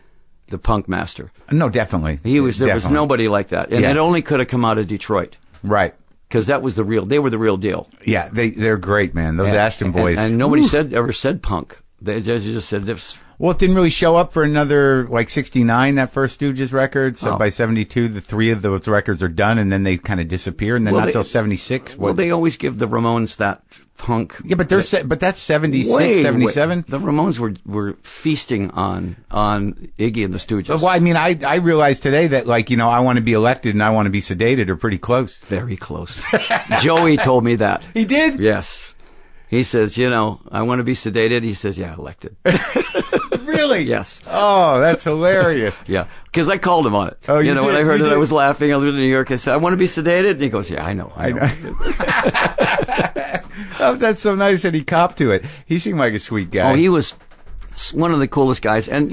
the punk master. No, definitely. There was nobody like that. And it only could have come out of Detroit. Right. Because they were the real deal. Yeah, they're great, man. Those Ashton boys. And nobody ever said punk. They just said this. Well, it didn't really show up for another, 69, that first Stooges record. So by 72, the 3 of those records are done, and then they kind of disappear, and then not until 76. Well, they always give the Ramones that punk. Yeah, but that's 76, 77. The Ramones were feasting on Iggy and the Stooges. Well, I mean, I realized today that, I want to be elected and I want to be sedated are pretty close. Very close. Joey told me that. He did? Yes. He says, I want to be sedated. He says, yeah, elected. Really? Yes. Oh, that's hilarious. Yeah. Because I called him on it. Oh, when I heard it, I was laughing. I lived in New York. I said, I want to be sedated. And he goes, yeah, I know. Oh, that's so nice that he copped to it. He seemed like a sweet guy. Oh, he was one of the coolest guys. And,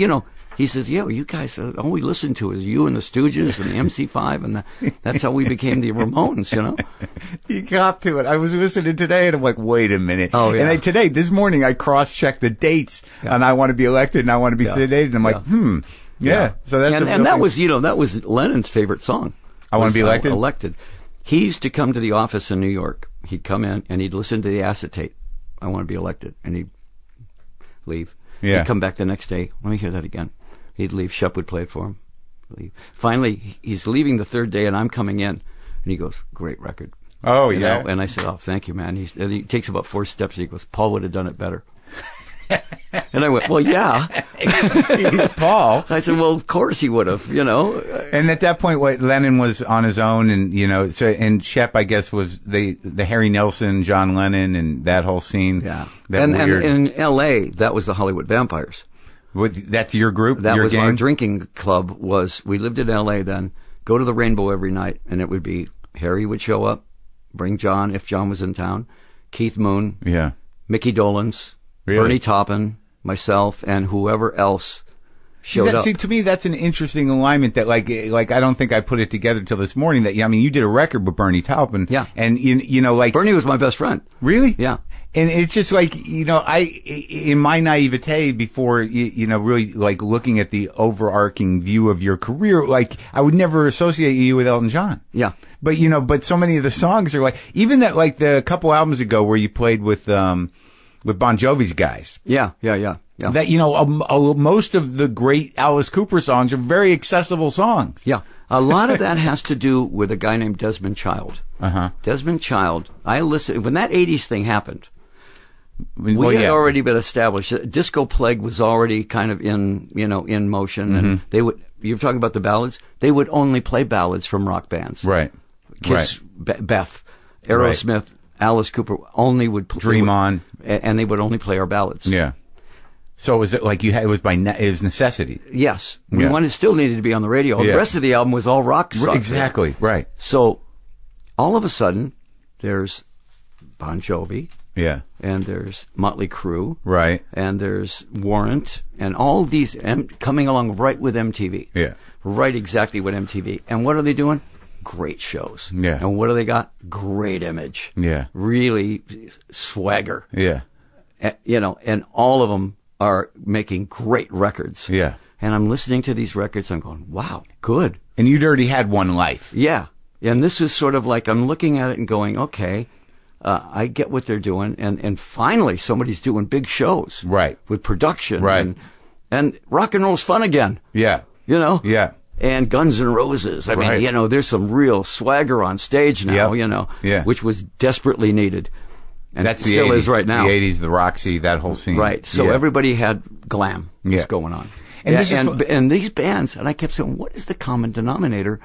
he says, you guys, all we listen to is you and the Stooges and the MC5, and that's how we became the Ramones, He copped to it. I was listening today, and I'm like, wait a minute. Oh, yeah. And this morning, I cross-checked the dates, and I want to be elected, and I want to be sedated, and I'm like, yeah. So that's and that was, that was Lennon's favorite song. I want to be elected? Elected. He used to come to the office in New York. He'd come in, and he'd listen to the acetate. I want to be elected. And he'd leave. Yeah. He'd come back the next day. Let me hear that again. He'd leave. Shep would play it for him. Leave. Finally, he's leaving the third day, and I'm coming in, and he goes, "Great record." Oh, you yeah. know? And I said, "Oh, thank you, man." And he takes about 4 steps, and he goes, "Paul would have done it better." And I went, "Well, yeah." Paul. I said, "Well, of course he would have, you know." And at that point, Lennon was on his own, and and Shep, I guess, was the Harry Nilsson, John Lennon, and that whole scene. Yeah. And in L.A., that was the Hollywood Vampires. That's your group. That your was gang? our drinking club. We lived in L.A. then. Go to the Rainbow every night, and it would be Harry would show up, bring John if John was in town, Keith Moon, yeah, Mickey Dolenz. Really? Bernie Taupin, myself, and whoever else showed up. See, to me, that's an interesting alignment that, like, I don't think I put it together till this morning that, you did a record with Bernie Taupin. Yeah. And, like... Bernie was my best friend. Really? Yeah. And it's just like, in my naivete before, really, like, looking at the overarching view of your career, like, I would never associate you with Elton John. Yeah. But, but so many of the songs are like, even that, like, the couple albums ago where you played with Bon Jovi's guys. Yeah. That, most of the great Alice Cooper songs are very accessible songs. Yeah. A lot of that has to do with a guy named Desmond Child. Uh-huh. Desmond Child, I listened, when that 80s thing happened, we had already been established. Disco Plague was already kind of in motion. And you're talking about the ballads? They would only play ballads from rock bands. Right. Kiss, Beth, Aerosmith, Alice Cooper only would play. Dream On. And they would only play our ballads. Yeah. So was it like it was necessity? Yes. We still needed to be on the radio. Yeah. The rest of the album was all rock songs. Exactly. Right. So all of a sudden, there's Bon Jovi. Yeah. And there's Motley Crue. Right. And there's Warrant. And all these coming along right with MTV. Yeah. Right exactly with MTV. And what are they doing? Great shows. Yeah. And what do they got? Great image. Yeah. Really swagger. Yeah. And all of them are making great records. Yeah. And I'm listening to these records, I'm going, wow, good. And you'd already had one life. Yeah. And this is sort of like, I'm looking at it and going, okay, I get what they're doing. And finally, somebody's doing big shows. Right. With production. Right. And rock and roll's fun again. Yeah. Yeah. And Guns N' Roses. I mean, there's some real swagger on stage now, which was desperately needed. And that's still 80s, is right now. The 80s, the Roxy, that whole scene. Right. So everybody had glam was going on. And these bands, and I kept saying, what is the common denominator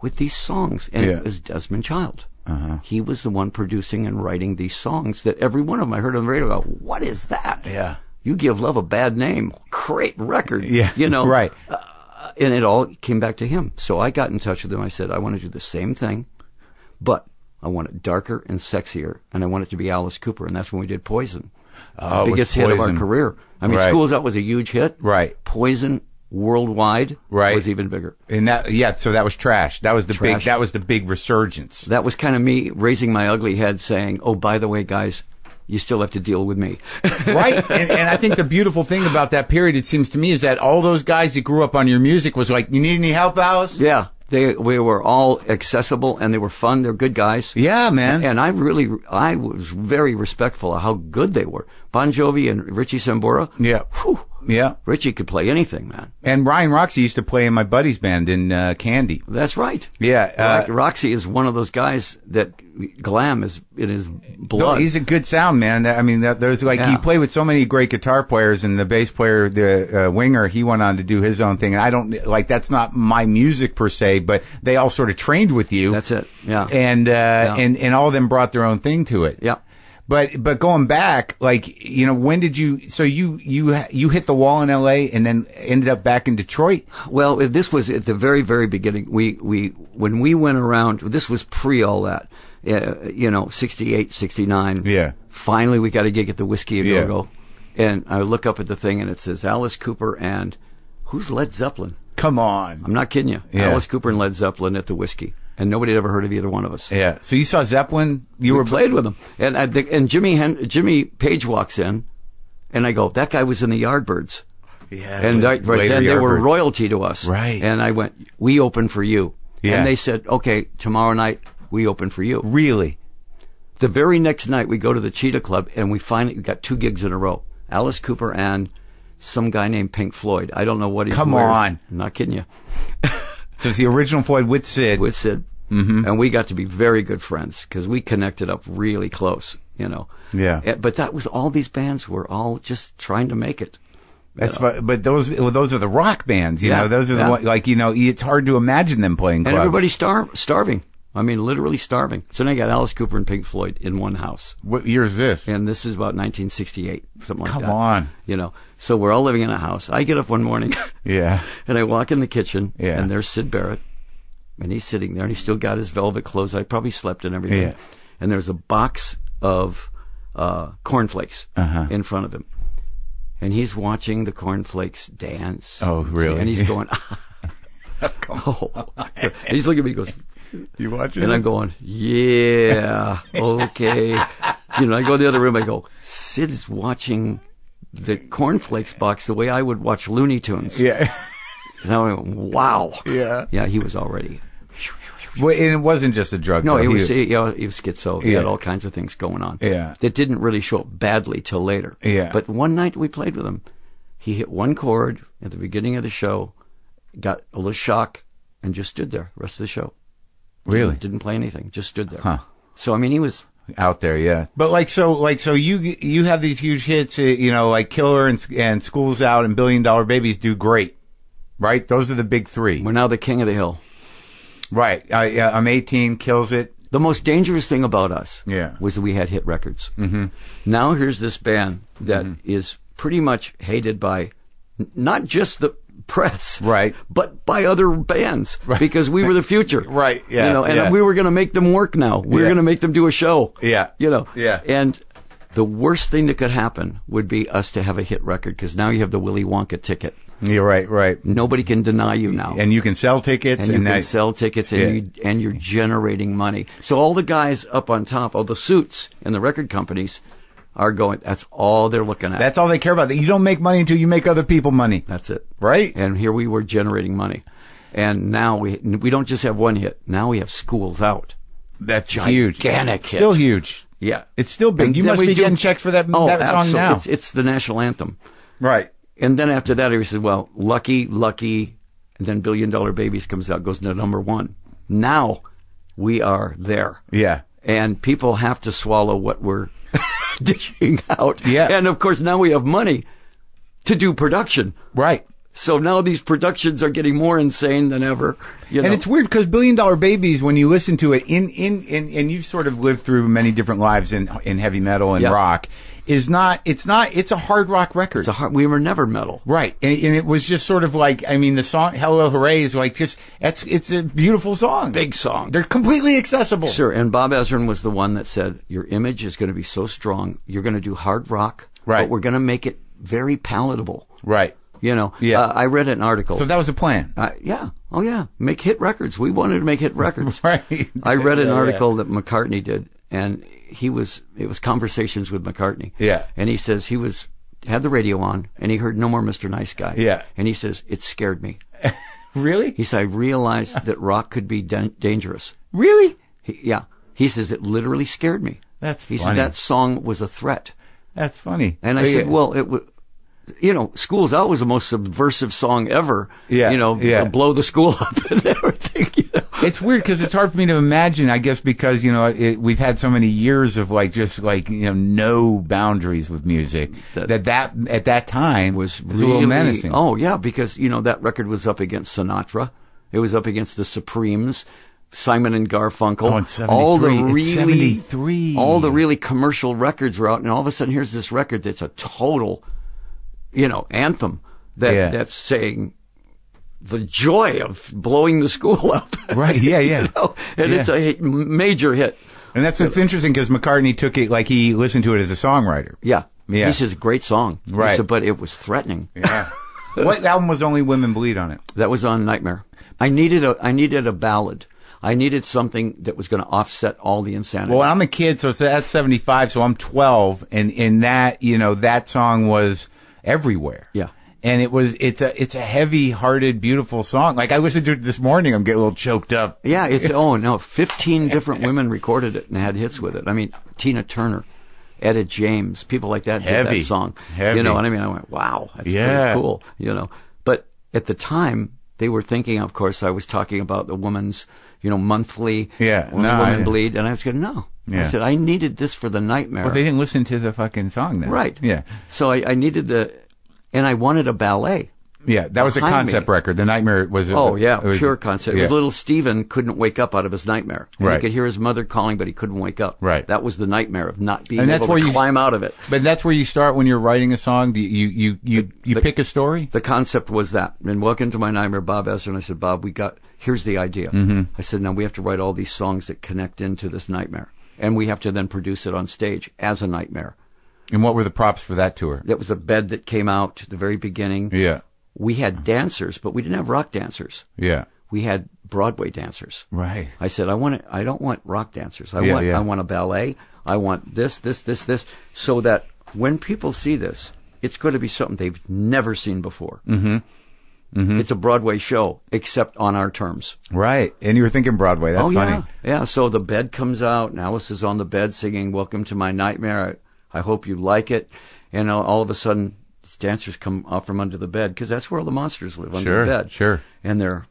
with these songs? And it was Desmond Child. Uh-huh. He was the one producing and writing these songs that every one of them I heard on the radio go, what is that? Yeah. You Give Love a Bad Name. Great record. Yeah. Right. And it all came back to him. So I got in touch with him. I said, I want to do the same thing, but I want it darker and sexier, and I want it to be Alice Cooper, and that's when we did Poison. Biggest hit of our career. I mean, School's Out was a huge hit. Right. Poison worldwide was even bigger. And so that was Trash. That was the big resurgence. That was kind of me raising my ugly head saying, oh, by the way, guys, you still have to deal with me. Right. And I think the beautiful thing about that period, it seems to me, is that all those guys that grew up on your music was like, you need any help, Alice? Yeah. We were all accessible, and they were fun. They're good guys. Yeah, man. And I was very respectful of how good they were. Bon Jovi and Richie Sambora. Yeah. Whew. Yeah. Richie could play anything, man. And Ryan Roxy used to play in my buddy's band in Candy. That's right. Yeah. Roxy is one of those guys that glam is in his blood. No, he's a good sound man. I mean, there's he played with so many great guitar players, and the bass player, the Winger, he went on to do his own thing. And I don't that's not my music per se, but they all sort of trained with you. That's it. Yeah. And and all of them brought their own thing to it. Yeah. But going back, when did you? So you hit the wall in L.A. and then ended up back in Detroit. Well, this was at the very, very beginning. When we went around, this was pre all that. 68, 69. Yeah. Finally, we got a gig at the Whiskey a Go-Go, and I look up at the thing and it says Alice Cooper and who's Led Zeppelin? Come on, I'm not kidding you. Yeah. Alice Cooper and Led Zeppelin at the Whiskey. And nobody had ever heard of either one of us. Yeah. So you saw Zeppelin? We played with them. And Jimmy Page walks in, and I go, that guy was in the Yardbirds. Yeah. And then they were royalty to us. Right. And I went, we open for you. Yeah. And they said, okay, tomorrow night we open for you. Really? The very next night we go to the Cheetah Club, and we finally got 2 gigs in a row. Alice Cooper and some guy named Pink Floyd. I don't know what he Come wears. on. I'm not kidding you. So it's the original Floyd with Sid. With Sid. Mm-hmm. And we got to be very good friends because we connected up really close, you know. Yeah. But that was all these bands were all just trying to make it. But those are the rock bands, you know. Those are the ones, like, you know, it's hard to imagine them playing clubs. And everybody's starving. I mean, literally starving. So now you got Alice Cooper and Pink Floyd in one house. What year is this? And this is about 1968, something like that. Come on. You know, so we're all living in a house. I get up one morning. Yeah. And I walk in the kitchen. Yeah. And there's Sid Barrett. And he's sitting there, and he's still got his velvet clothes. I probably slept in everything. Yeah. And there's a box of cornflakes in front of him. And he's watching the cornflakes dance. Oh, really? And he's going, And he's looking at me and goes, you watching and this? I'm going, yeah, okay. You know, I go in the other room, I go, Sid is watching the cornflakes box the way I would watch Looney Tunes. Yeah. And I went, wow. Yeah. Yeah, he was already. Well, and it wasn't just a drug. No, so he was schizo. He had all kinds of things going on. Yeah. That didn't really show up badly till later. Yeah. But one night we played with him. He hit one chord at the beginning of the show, got a little shock, and just stood there the rest of the show. Really? Didn't play anything. Just stood there. Huh. So, I mean, he was out there, yeah. But so you have these huge hits, you know, like Killer and School's Out and $1 Billion Babies do great, right? Those are the big three. We're now the king of the hill. Right. I'm 18, Kills It. The most dangerous thing about us Yeah. was that we had hit records. Mm-hmm. Now here's this band that is pretty much hated by not just the press, right, but by other bands, right, because we were the future. Right, yeah. You know, and we were going to make them work now. We were going to make them do a show. Yeah. You know. Yeah. And the worst thing that could happen would be us to have a hit record, because now you have the Willy Wonka ticket. You're right. Nobody can deny you now. And you can sell tickets. And you can sell tickets, and you're generating money. So all the guys up on top, all the suits and the record companies are going, that's all they're looking at. That's all they care about. You don't make money until you make other people money. That's it. Right? And here we were generating money. And now we don't just have one hit. Now we have School's Out. That's huge. Gigantic hit. Still huge. Yeah. It's still big. And you must be getting checks for that song absolutely. now. It's the national anthem. Right. And then after that, he said, well, Lucky, and then $1 Billion Babies comes out, goes to #1. Now we are there. Yeah. And people have to swallow what we're dishing out. Yeah. And of course, now we have money to do production. Right. So now these productions are getting more insane than ever. You know? And it's weird because $1 Billion Babies, when you listen to it, and you've sort of lived through many different lives in heavy metal and rock, it's a hard rock record. We were never metal. Right. And it was just sort of like, I mean, the song Hello Hooray is like it's a beautiful song. Big song. They're completely accessible. Sure. And Bob Ezrin was the one that said, your image is going to be so strong, you're going to do hard rock, right, but we're going to make it very palatable. Right. You know, yeah. I read an article. So that was the plan. Yeah. Oh, yeah. Make hit records. We wanted to make hit records. Right. I read an article that McCartney did, and it was conversations with McCartney. Yeah. And he says had the radio on, and he heard No More Mr. Nice Guy. Yeah. And he says, it scared me. Really? He said, I realized that rock could be dangerous. Really? Yeah. He says, it literally scared me. That's funny. He said, that song was a threat. That's funny. And I said, well, it was... You know, School's Out was the most subversive song ever. Yeah. You know, blow the school up and everything. You know? It's weird because it's hard for me to imagine, I guess, because, you know, we've had so many years of no boundaries with music that at that time was really, a little menacing. Oh, yeah, because, you know, that record was up against Sinatra. It was up against the Supremes, Simon and Garfunkel. Oh, in 73. 73. All the really commercial records were out, and all of a sudden here's this record that's a total, you know, anthem that's saying the joy of blowing the school up. Right, yeah. You know? And it's a major hit. And that's what's interesting, because McCartney took it like he listened to it as a songwriter. Yeah. He says, great song. Right. He said, but it was threatening. Yeah. What album was Only Women Bleed on it? That was on Nightmare. I needed a ballad. I needed something that was going to offset all the insanity. Well, I'm a kid, so that's 75, so I'm 12, and in that, you know, that song was everywhere. Yeah. And it's a heavy-hearted, beautiful song. Like, I listened to it this morning, I'm getting a little choked up. Yeah, 15 different women recorded it and had hits with it. I mean, Tina Turner Etta James, people like that did that song. Heavy. You know what I mean? I went, wow, that's pretty cool. You know, but at the time they were thinking, of course, I was talking about the woman's, monthly women bleed, and I was going, no. I said I needed this for the Nightmare. Well, they didn't listen to the fucking song then, right? Yeah. So I needed and I wanted a ballet. Yeah, that was a concept record. The Nightmare was pure concept. It was little Stephen couldn't wake up out of his nightmare. And he could hear his mother calling, but he couldn't wake up. Right. That was the nightmare of not being able to climb out of it. But that's where you start when you're writing a song. You pick a story? The concept was that. And Welcome to My Nightmare, Bob Ezrin. I said, Bob, here's the idea. Mm-hmm. I said, now we have to write all these songs that connect into this nightmare. And we have to then produce it on stage as a nightmare. And what were the props for that tour? That was a bed that came out at the very beginning. Yeah. We had dancers, but we didn't have rock dancers. Yeah. We had Broadway dancers. Right. I said, I don't want rock dancers. I want a ballet. I want this, so that when people see this, it's going to be something they've never seen before. Mm-hmm. Mm-hmm. It's a Broadway show, except on our terms. Right. And you were thinking Broadway. That's funny. Yeah. So the bed comes out, and Alice is on the bed singing Welcome to My Nightmare. I hope you like it. And all of a sudden, dancers come out from under the bed, because that's where all the monsters live, under the bed. Sure. And they're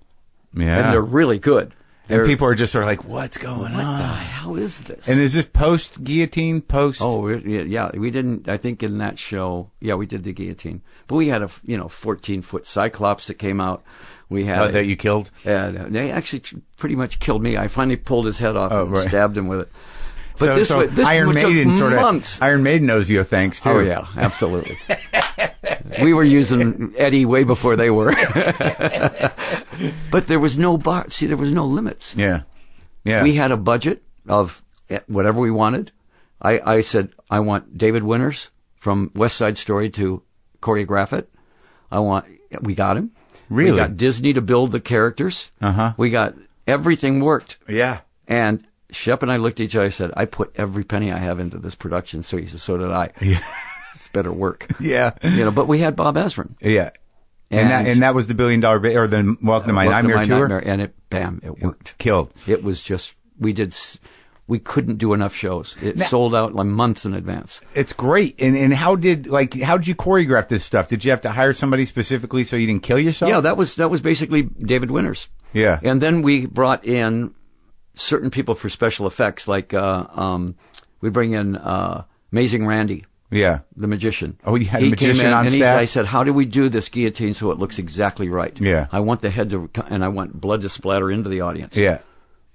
really good. And people are just sort of like, what's going on? What the hell is this? And is this post-guillotine, Oh, yeah. We didn't, I think in that show, we did the guillotine. But we had a, 14-foot Cyclops that came out. We had that you killed? They actually pretty much killed me. I finally pulled his head off and stabbed him with it. But so this Iron Maiden months. Iron Maiden owes you a thanks, too. Oh, yeah, absolutely. We were using Eddie way before they were. But there was no there was no limits. Yeah. Yeah. We had a budget of whatever we wanted. I said, I want David Winters from West Side Story to choreograph it. We got him. Really? We got Disney to build the characters. Uh-huh. We got, everything worked. Yeah. And Shep and I looked at each other and said, I put every penny I have into this production. So he said, so did I. Yeah. It's better work. Yeah. But we had Bob Ezrin. Yeah. And that was the $1 billion, or the Welcome to My Nightmare tour? And it worked. Killed. It was just, we couldn't do enough shows. It sold out like months in advance. It's great. And how did you choreograph this stuff? Did you have to hire somebody specifically so you didn't kill yourself? Yeah, that was basically David Winters. Yeah. And then we brought in certain people for special effects, like we bring in Amazing Randy. Yeah. The magician. Oh, you had a magician on staff? I said, how do we do this guillotine so it looks exactly right? Yeah. I want the head and I want blood to splatter into the audience. Yeah.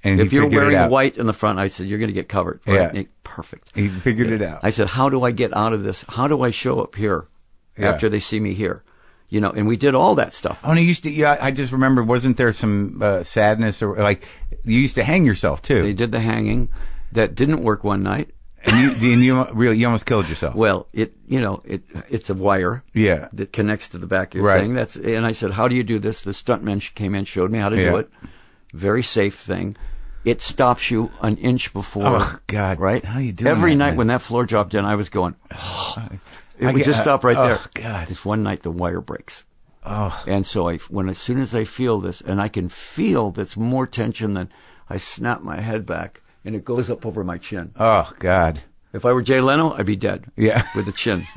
And if you're wearing white in the front, I said, you're going to get covered. Right? Yeah. Perfect. He figured it out. I said, how do I get out of this? How do I show up here after they see me here? And we did all that stuff. Oh, and you used to, I just remember, wasn't there some sadness, or like, you used to hang yourself too? They did the hanging. That didn't work one night. And you almost killed yourself. Well, it's a wire. Yeah. That connects to the back of your thing. And I said, how do you do this? The stuntman came in, showed me how to do it. Very safe thing. It stops you an inch before. Oh, God. Right? How you doing Every that, night man? when that floor dropped in, I was going, it would just stop right there. Oh, God. This one night, the wire breaks. Oh. And so as soon as I feel this, and I can feel that's more tension than, I snap my head back, and it goes up over my chin. Oh, God. If I were Jay Leno, I'd be dead. Yeah. With the chin,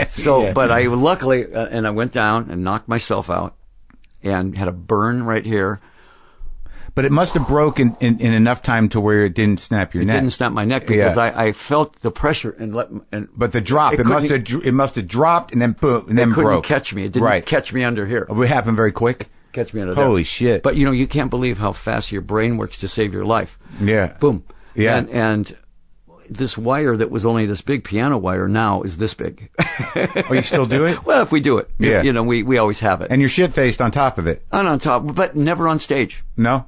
So, but I luckily, and I went down and knocked myself out and had a burn right here. But it must have broken in enough time to where it didn't snap your neck. It didn't snap my neck because I felt the pressure But the drop, it must have dropped and then boom, and then broke. It couldn't catch me. It didn't catch me under here. It happened very quick. Catch me under there. Holy shit. But you can't believe how fast your brain works to save your life. Yeah. Boom. Yeah. And this wire that was only this big piano wire now is this big. Oh, you still do it? Well, if we do it. Yeah. We always have it. And you're shit-faced on top of it. And on top, but never on stage. No?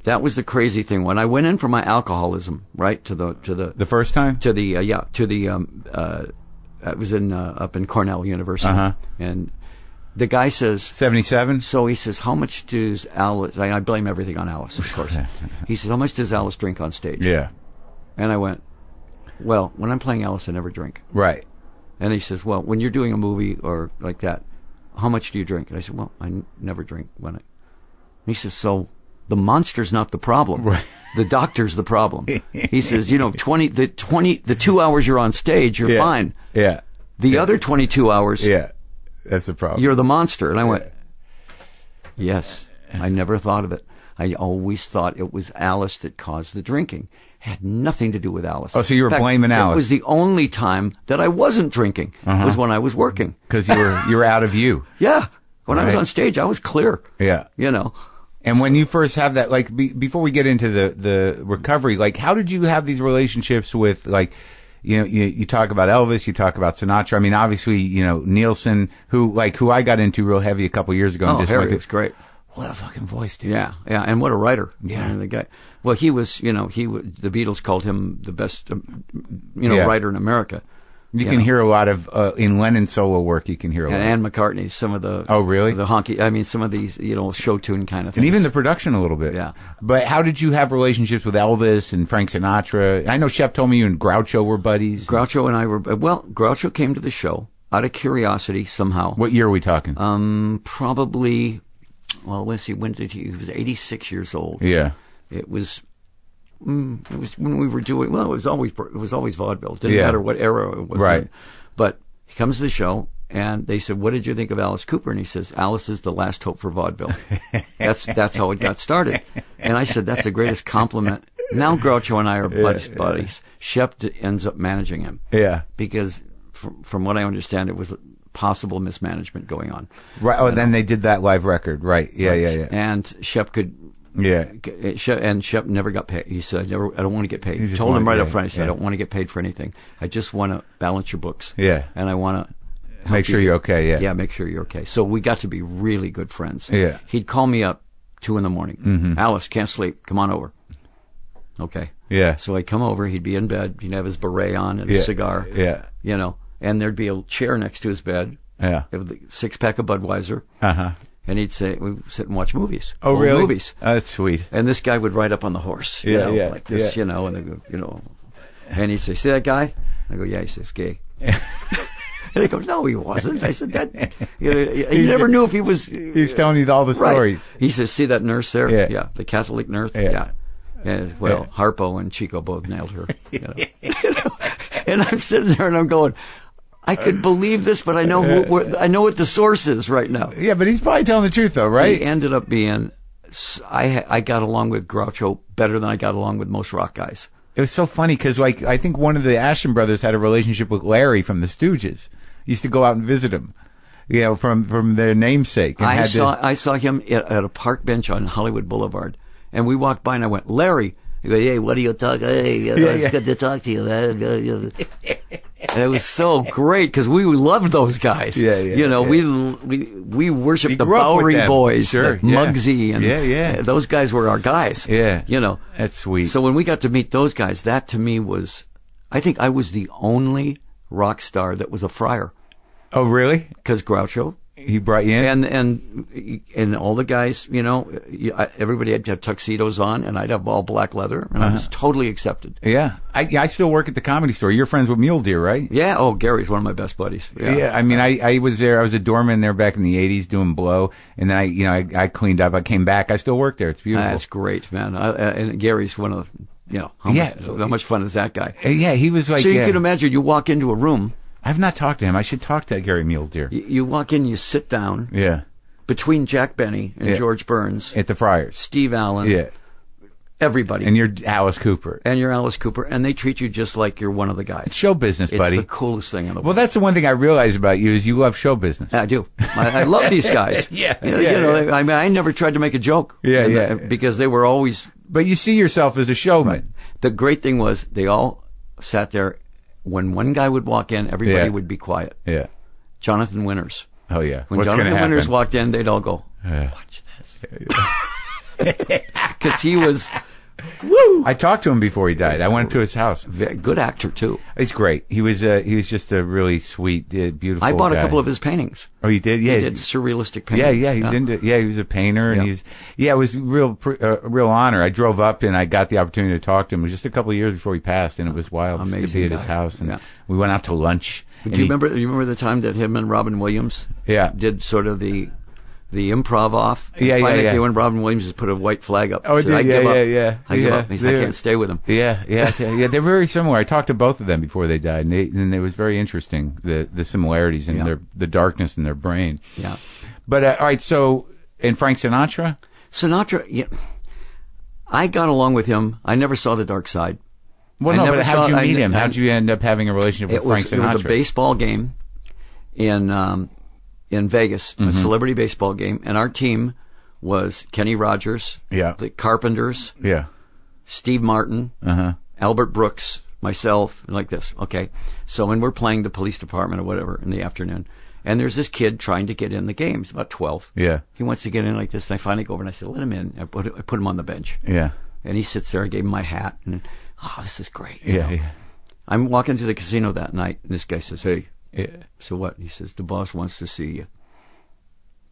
That was the crazy thing. When I went in for my alcoholism, right, to the first time? I was up in Cornell University. Uh-huh. And the guy says 77. So he says, how much does Alice? I blame everything on Alice, of course. He says, how much does Alice drink on stage? Yeah. And I went, well, when I'm playing Alice, I never drink. Right. And he says, well, when you're doing a movie or like that, how much do you drink? And I said, well, I never drink when I. And he says, so the monster's not the problem. Right. The doctor's the problem. He says, you know, the 2 hours you're on stage, you're fine. Yeah. The other 22 hours, that's the problem. You're the monster. And I went, yes. I never thought of it. I always thought it was Alice that caused the drinking. It had nothing to do with Alice. Oh, so you were blaming Alice. It was the only time that I wasn't drinking, was when I was working. Because you were out of you. Yeah. When I was on stage, I was clear. Yeah. You know. And when you first have that, like, before we get into the recovery, like, how did you have these relationships with, like, you know, you talk about Elvis, you talk about Sinatra. I mean, obviously, you know, Nielsen, who I got into real heavy a couple years ago. Oh, Harry was great. What a fucking voice, dude. Yeah, and what a writer. Yeah. I mean, the guy. Well, he was, you know, the Beatles called him the best, writer in America. You can hear a lot of, in Lennon's solo work, you can hear a lot. And McCartney, some of the... Oh, really? The honky... I mean, some of these, you know, show tune kind of things. And even the production a little bit. Yeah. But how did you have relationships with Elvis and Frank Sinatra? I know Shep told me you and Groucho were buddies. Groucho and I were... Well, Groucho came to the show out of curiosity somehow. What year are we talking? Probably... Well, let's see, when did he was 86 years old. Yeah. It was when we were doing, well, it was always vaudeville. It didn't matter what era it was. Right. In. But he comes to the show, and they said, what did you think of Alice Cooper? And he says, Alice is the last hope for vaudeville. That's how it got started. And I said, that's the greatest compliment. Now Groucho and I are buddies. Shep ends up managing him. Yeah. Because from what I understand, it was possible mismanagement going on. Right. Oh, then they did that live record. Right. Yeah, right. Yeah. And Shep could... Yeah. And Shep never got paid. He said, I don't want to get paid. He Told him right up front, he said, I don't want to get paid for anything. I just want to balance your books. Yeah. And I want to make sure you're okay, yeah. Yeah, make sure you're okay. So we got to be really good friends. Yeah. He'd call me up 2 a.m. Mm-hmm. Alice, can't sleep. Come on over. Okay. Yeah. So I'd come over, he'd be in bed, he'd have his beret on and a cigar. Yeah. You know, and there'd be a chair next to his bed. Yeah. With a 6-pack of Budweiser. Uh-huh. And he'd say, we'd sit and watch movies. Oh, really? Movies. Oh, that's sweet. And this guy would ride up on the horse. Like this, you know, and they go, you know. And he'd say, see that guy? I go, yeah. He says, gay. And he goes, no, he wasn't. I said, that, you know, he never knew if he was. He was telling you all the stories. He says, see that nurse there? Yeah. Yeah. The Catholic nurse? Yeah. And, well, Harpo and Chico both nailed her. You know? And I'm sitting there and I'm going, I could believe this, but I know I know what the source is right now. Yeah, but he's probably telling the truth, though, right? He ended up being. I got along with Groucho better than I got along with most rock guys. It was so funny because, like, I think one of the Ashton brothers had a relationship with Larry from the Stooges. He used to go out and visit him, you know, from their namesake. And I saw him at a park bench on Hollywood Boulevard, and we walked by, and I went, Larry. He goes, hey, what are you talking? Hey, it's good to talk to you, man. And it was so great because we loved those guys. Yeah. You know, we worshipped the Bowery Boys, sure, Muggsy, and those guys were our guys. Yeah, you know, that's sweet. So when we got to meet those guys, that to me was, I think I was the only rock star that was a friar. Oh, really? Because Groucho. He brought you in? And all the guys, you know, everybody had to have tuxedos on, and I'd have all black leather, and I was totally accepted. Yeah. I still work at the Comedy Store. You're friends with Mule Deer, right? Yeah. Oh, Gary's one of my best buddies. Yeah. I mean, I was there. I was a doorman there back in the 80s doing blow, and then I cleaned up. I came back. I still work there. It's beautiful. That's great, man. And Gary's one of, you know, how much fun is that guy? Yeah, he was like... So you can imagine, you walk into a room... I've not talked to him. I should talk to Gary Mule Deer. You walk in, you sit down. Yeah. Between Jack Benny and George Burns. At the Friars. Steve Allen. Yeah. Everybody. And you're Alice Cooper. And they treat you just like you're one of the guys. It's show business, buddy. It's the coolest thing in the world. Well, that's the one thing I realize about you is you love show business. I do. I love these guys. Yeah. I mean, I never tried to make a joke. Yeah. Because they were always... But you see yourself as a showman. Right. The great thing was they all sat there. When one guy would walk in, everybody would be quiet. Yeah. Jonathan Winters. Oh, yeah. When Jonathan Winters walked in, they'd all go, watch this. Because he was... Woo! I talked to him before he died. I went to his house. Good actor, too. He's great. He was just a really sweet, beautiful guy. I bought a couple of his paintings. Oh, you did? Yeah. He did surrealistic paintings. Yeah, he's into... Yeah, he was a painter, and it was a real honor. I drove up, and I got the opportunity to talk to him. It was just a couple of years before he passed, and it was wild to be at his house. And we went out to lunch. Do you remember the time that him and Robin Williams did sort of the the improv off. Yeah. They went, Robin Williams just put a white flag up. Oh, I give up. Yeah. I give up. He said, I can't stay with him. Yeah. They're very similar. I talked to both of them before they died, and it was very interesting, the similarities in the darkness in their brain. Yeah. But, all right, so, and Frank Sinatra? Sinatra, I got along with him. I never saw the dark side. Well, no, but how'd you meet him? How'd you end up having a relationship with Frank Sinatra? It was a baseball game in Vegas, a celebrity baseball game, and our team was Kenny Rogers, the Carpenters, Steve Martin, Albert Brooks, myself, and like this. Okay, so when we're playing the police department or whatever in the afternoon, and there's this kid trying to get in the game. He's about 12. Yeah, he wants to get in like this, and I finally go over and I said, "Let him in." I put him on the bench. Yeah, and he sits there. I gave him my hat, and this is great. Yeah. I'm walking to the casino that night, and this guy says, "Hey." Yeah. So what? He says, the boss wants to see you.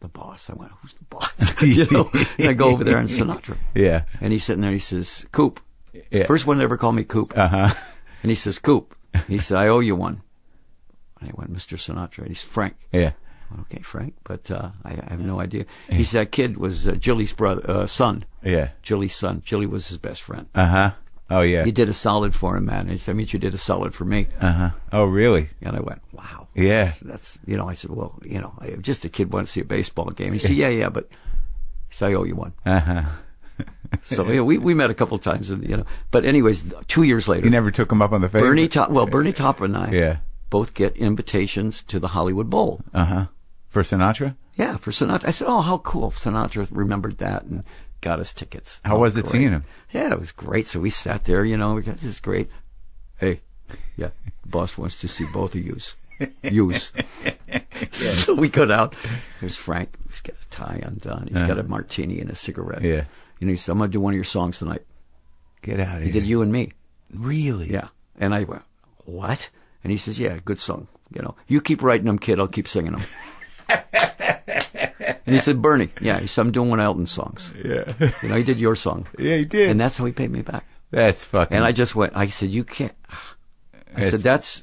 The boss. I went, who's the boss? You know? And I go over there and Sinatra. Yeah. And he's sitting there. He says, Coop. Yeah. First one to ever call me Coop. And he says, Coop. He said, I owe you one. And I went, Mr. Sinatra. And he's Frank. Yeah. Went, okay, Frank, but I have no idea. He said that kid was Jilly's son. Yeah. Jilly's son. Jilly was his best friend. Oh, yeah. You did a solid for him, man. And he said, I mean, you did a solid for me. Oh, really? And I went, wow. Yeah. That's I said, well, just a kid wants to see a baseball game. He said, yeah, but he said, I owe you one. So, we met a couple of times, but anyways, 2 years later. You never took him up on the face? Bernie Taupin and I both get invitations to the Hollywood Bowl. For Sinatra? Yeah, for Sinatra. I said, oh, how cool. Sinatra remembered that and got us tickets. How was it seeing him? Yeah, it was great. So we sat there, we got, this is great. Hey, the boss wants to see both of yous. So we go out. There's Frank. He's got a tie undone. He's got a martini and a cigarette. Yeah. He said, I'm going to do one of your songs tonight. Get out of here. He did You and Me. Really? Yeah. And I went, what? And he says, yeah, good song. You keep writing them, kid. I'll keep singing them. And he said, Bernie, he said, I'm doing one of Elton's songs. Yeah. He did your song. Yeah, he did. And that's how he paid me back. That's fucking... And I just went, I said, you can't... I said, that's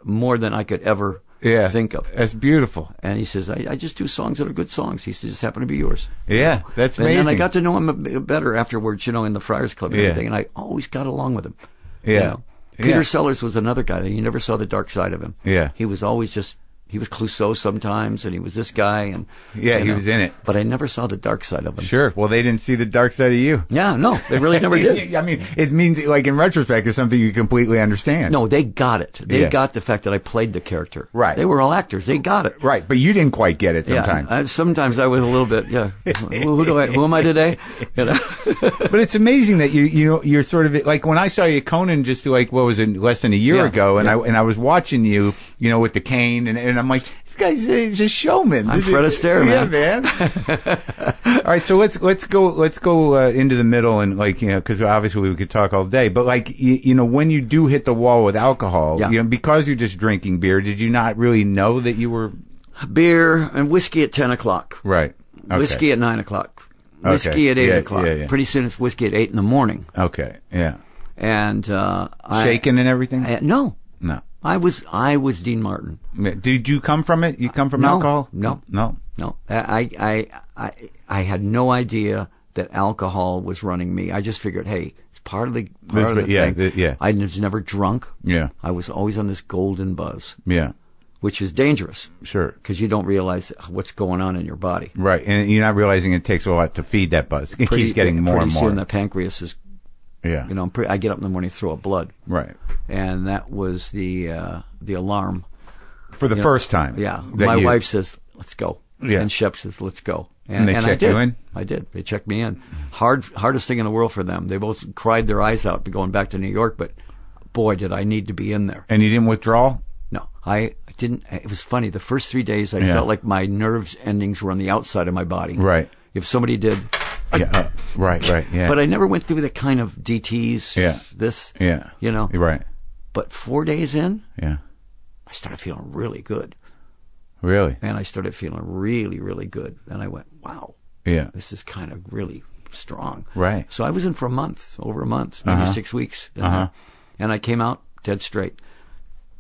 more than I could ever think of. That's beautiful. And he says, I just do songs that are good songs. He said, just happen to be yours. Yeah, that's amazing. And then I got to know him a bit better afterwards, in the Friars Club and everything, and I always got along with him. Yeah. Peter Sellers was another guy that you never saw the dark side of him. Yeah. He was always just... He was Clouseau sometimes, and he was this guy, and he was in it. But I never saw the dark side of him. Sure. Well, they didn't see the dark side of you. Yeah, no, they really never did. I mean, it means, like in retrospect, it's something you completely understand. No, they got it. They got the fact that I played the character. Right. They were all actors. They got it. Right, but you didn't quite get it sometimes. Yeah, sometimes I was a little bit. Yeah. Who am I today? But it's amazing that you're sort of like when I saw you at Conan just like what was it, less than a year ago, and I was watching you, with the cane and I'm like, this guy's a showman. I'm Fred Astaire, man. Yeah, man. All right, so let's go into the middle and because obviously we could talk all day, but when you do hit the wall with alcohol, because you're just drinking beer, did you not really know that you were beer and whiskey at 10 o'clock? Right. Okay. Whiskey at 9 o'clock. Whiskey at 8 o'clock. Yeah. Pretty soon it's whiskey at 8 in the morning. Okay. Yeah. And shaking and everything? No. I was Dean Martin. Did you come from it? You come from alcohol? No. I had no idea that alcohol was running me. I just figured, hey, it's part of the thing. I was never drunk. Yeah. I was always on this golden buzz. Yeah. Which is dangerous. Sure. Because you don't realize what's going on in your body. Right. And you're not realizing it takes a lot to feed that buzz. It keeps getting more and more. Pretty soon the pancreas is... Yeah. I get up in the morning, throw up blood. Right. And that was the alarm. For the first time. Yeah. My wife says, let's go. Yeah. And Shep says, let's go. And they checked you in? I did. They checked me in. Hardest thing in the world for them. They both cried their eyes out going back to New York, but boy, did I need to be in there. And you didn't withdraw? No. I didn't. It was funny. The first 3 days, I felt like my nerves endings were on the outside of my body. Right. If somebody did... Yeah, right, yeah. But I never went through the kind of DTs, Right. But 4 days in, I started feeling really good. Really? And I started feeling really, really good. And I went, wow, this is kind of really strong. Right. So I was in for over a month, maybe 6 weeks. And I came out dead straight.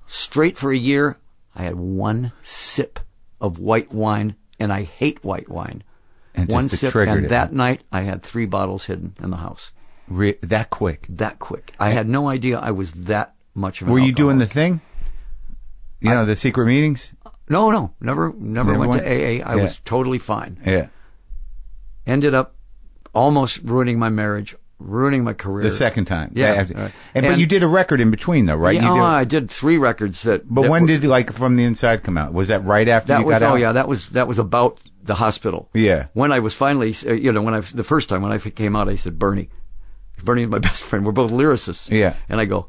Straight for a year, I had one sip of white wine and I hate white wine. And One just sip, triggered and it. that night I had 3 bottles hidden in the house. That quick? That quick. I had no idea I was that much of an Were you alcoholic. doing the thing? You know, the secret meetings? No. Never went to AA. I was totally fine. Yeah. Ended up almost ruining my marriage, ruining my career. The second time. Yeah. But you did a record in between, though, right? Yeah, I did 3 records that. But when did like From the Inside come out? Was that right after you got out? Oh yeah, that was about the hospital. Yeah. When I was finally, the first time when I came out, I said, Bernie is my best friend. We're both lyricists. Yeah. And I go,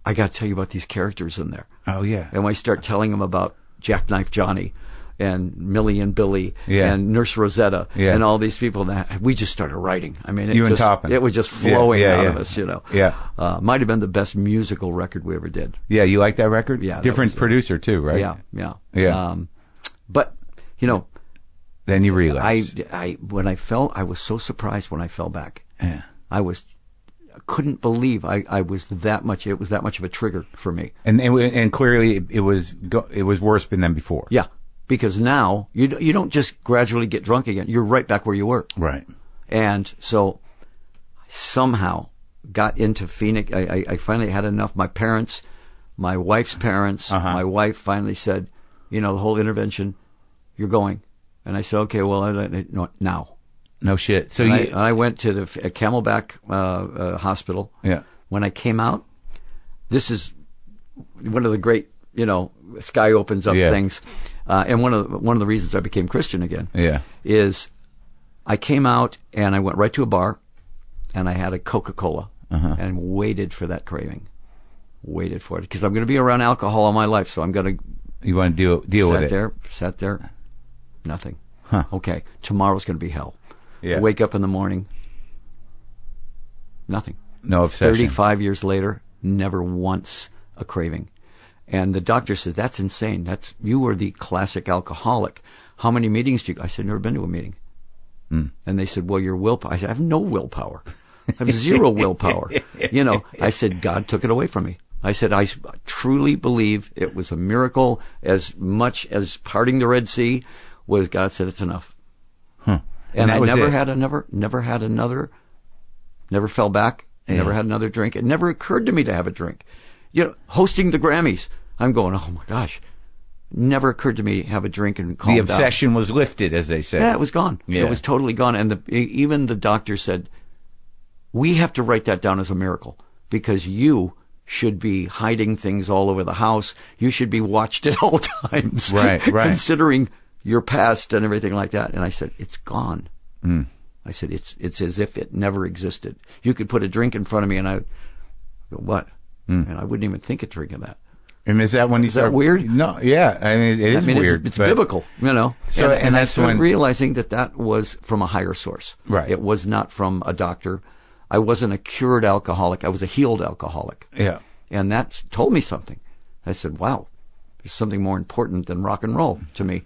I got to tell you about these characters in there. Oh yeah. And when I start telling him about Jackknife Johnny and Millie and Billy Yeah. and Nurse Rosetta Yeah. and all these people, that we just started writing. I mean, You and Toppin. it was just flowing out of us, Yeah. Might have been the best musical record we ever did. Yeah, you like that record? Yeah, that Different was, producer too, right? Yeah. But then you relapsed. I was so surprised when I fell back. Yeah. I couldn't believe I was that much. It was that much of a trigger for me. And clearly it was worse than before. Yeah, because now you don't just gradually get drunk again. You're right back where you were. Right. And so somehow got into Phoenix. I finally had enough. My parents, my wife's parents, my wife finally said, the whole intervention, you're going. And I said, okay, well, no, now. No shit. So I went to the Camelback hospital. Yeah. When I came out, this is one of the great, sky opens up things. And one of the reasons I became Christian again is I came out and I went right to a bar and I had a Coca-Cola and waited for that craving. Waited for it because I'm going to be around alcohol all my life, so I'm going to. You want to deal with it? Sat there, nothing. Huh. Okay, tomorrow's going to be hell. Yeah. Wake up in the morning, nothing. No obsession. 35 years later, never once a craving. And the doctor said, that's insane. You are the classic alcoholic. How many meetings do you... I said, never been to a meeting. And they said, well, your willpower... I said, I have no willpower. I have 0 willpower. I said, God took it away from me. I said, I truly believe it was a miracle as much as parting the Red Sea was God said, it's enough. Huh. And I never had another, never fell back, never had another drink. It never occurred to me to have a drink. Hosting the Grammys, I'm going, oh my gosh. Never occurred to me to have a drink and calm down. The obsession was lifted, as they say. Yeah, it was gone. Yeah. It was totally gone. And even the doctor said, we have to write that down as a miracle because you should be hiding things all over the house. You should be watched at all times. Right. Considering your past and everything like that. And I said, it's gone. I said, it's as if it never existed. You could put a drink in front of me and I would go, what? And I wouldn't even think of drinking that. And is that when you start... Is that weird? No, yeah. I mean, it is weird. It's biblical, So, and I that's started when... realizing that was from a higher source. Right. It was not from a doctor. I wasn't a cured alcoholic. I was a healed alcoholic. Yeah. And that told me something. I said, wow, there's something more important than rock and roll to me.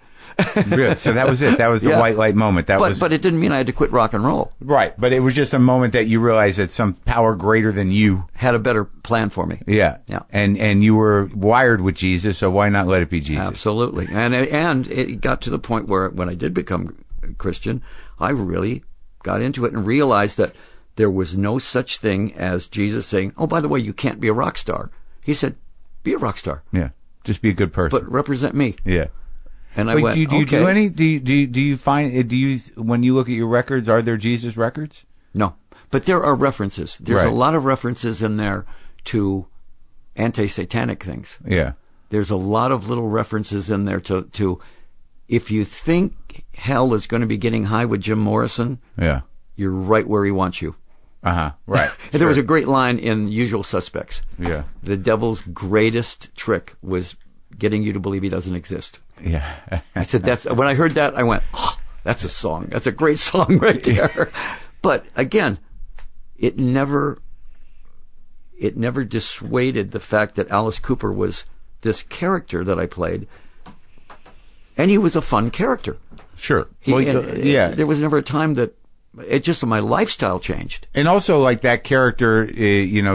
Really? So that was it. That was the white light moment. But it didn't mean I had to quit rock and roll. Right. But it was just a moment that you realized that some power greater than you had a better plan for me. Yeah. And you were wired with Jesus, so why not let it be Jesus? Absolutely. And it got to the point where when I did become a Christian, I really got into it and realized that there was no such thing as Jesus saying, oh, by the way, you can't be a rock star. He said, be a rock star. Yeah. Just be a good person. But represent me. Yeah. And I went, do you okay. do any? Do you find? Do you when you look at your records? Are there Jesus records? No, but there are references. There's a lot of references in there to anti-satanic things. Yeah. There's a lot of little references in there to if you think hell is going to be getting high with Jim Morrison. Yeah. You're right where he wants you. Right. There was a great line in Usual Suspects. Yeah. The devil's greatest trick was getting you to believe he doesn't exist. Yeah. I said when I heard that, I went, oh, that's a song. That's a great song right there. But again, it never dissuaded the fact that Alice Cooper was this character that I played, and he was a fun character. Sure. There was never a time that it just my lifestyle changed. And also, like, that character,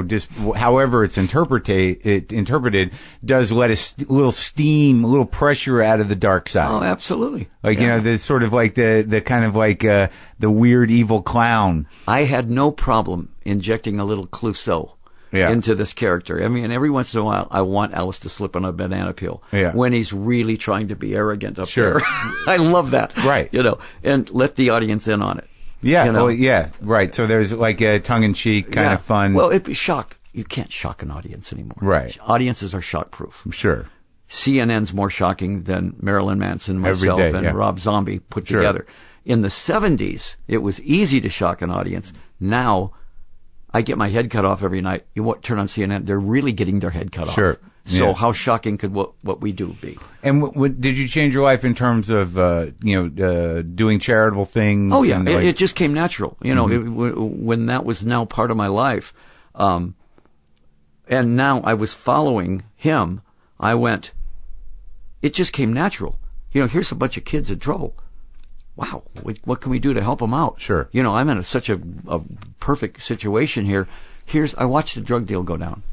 just however it's interpreted, does let a little steam, a little pressure out of the dark side. Oh, absolutely. Like, the sort of like the kind of like the weird evil clown. I had no problem injecting a little Clouseau into this character. I mean, every once in a while, I want Alice to slip on a banana peel when he's really trying to be arrogant up there. I love that. Right. And let the audience in on it. Yeah, right. So there's like a tongue-in-cheek kind of fun. Well, it'd be shock. You can't shock an audience anymore. Right. Audiences are shock-proof. Sure. CNN's more shocking than Marilyn Manson, myself, and Rob Zombie put together. In the 70s, it was easy to shock an audience. Now, I get my head cut off every night. You turn on CNN, they're really getting their head cut off. Sure. So how shocking could what we do be? And did you change your life in terms of doing charitable things? Oh yeah, it just came natural. When that was now part of my life, and now I was following him. I went. It just came natural. Here's a bunch of kids at Dro. Wow, what can we do to help them out? Sure. I'm in such a perfect situation here. I watched the drug deal go down.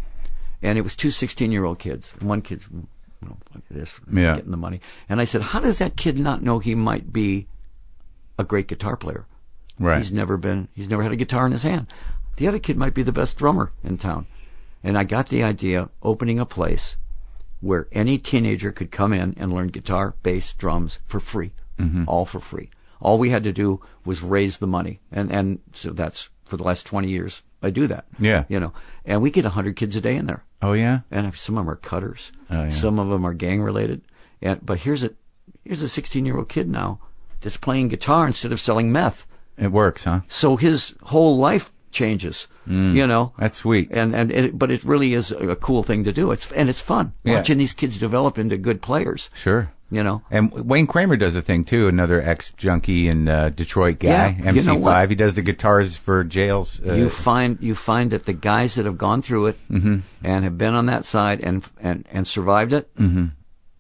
And it was two 16-year-old kids. One kid's, like this, getting the money. And I said, how does that kid not know he might be a great guitar player? Right. He's never had a guitar in his hand. The other kid might be the best drummer in town. And I got the idea opening a place where any teenager could come in and learn guitar, bass, drums for free. All for free. All we had to do was raise the money. And so that's, for the last 20 years, I do that. Yeah. And we get 100 kids a day in there. Oh, yeah? And some of them are cutters. Oh, yeah. Some of them are gang related. But here's a 16-year-old kid now that's playing guitar instead of selling meth. It works, huh? So his whole life changes. That's sweet. But it really is a cool thing to do. It's fun watching these kids develop into good players. Sure. And Wayne Kramer does a thing too, another ex-junkie and Detroit guy, MC5. He does the guitars for jails. You find that the guys that have gone through it and have been on that side and survived it,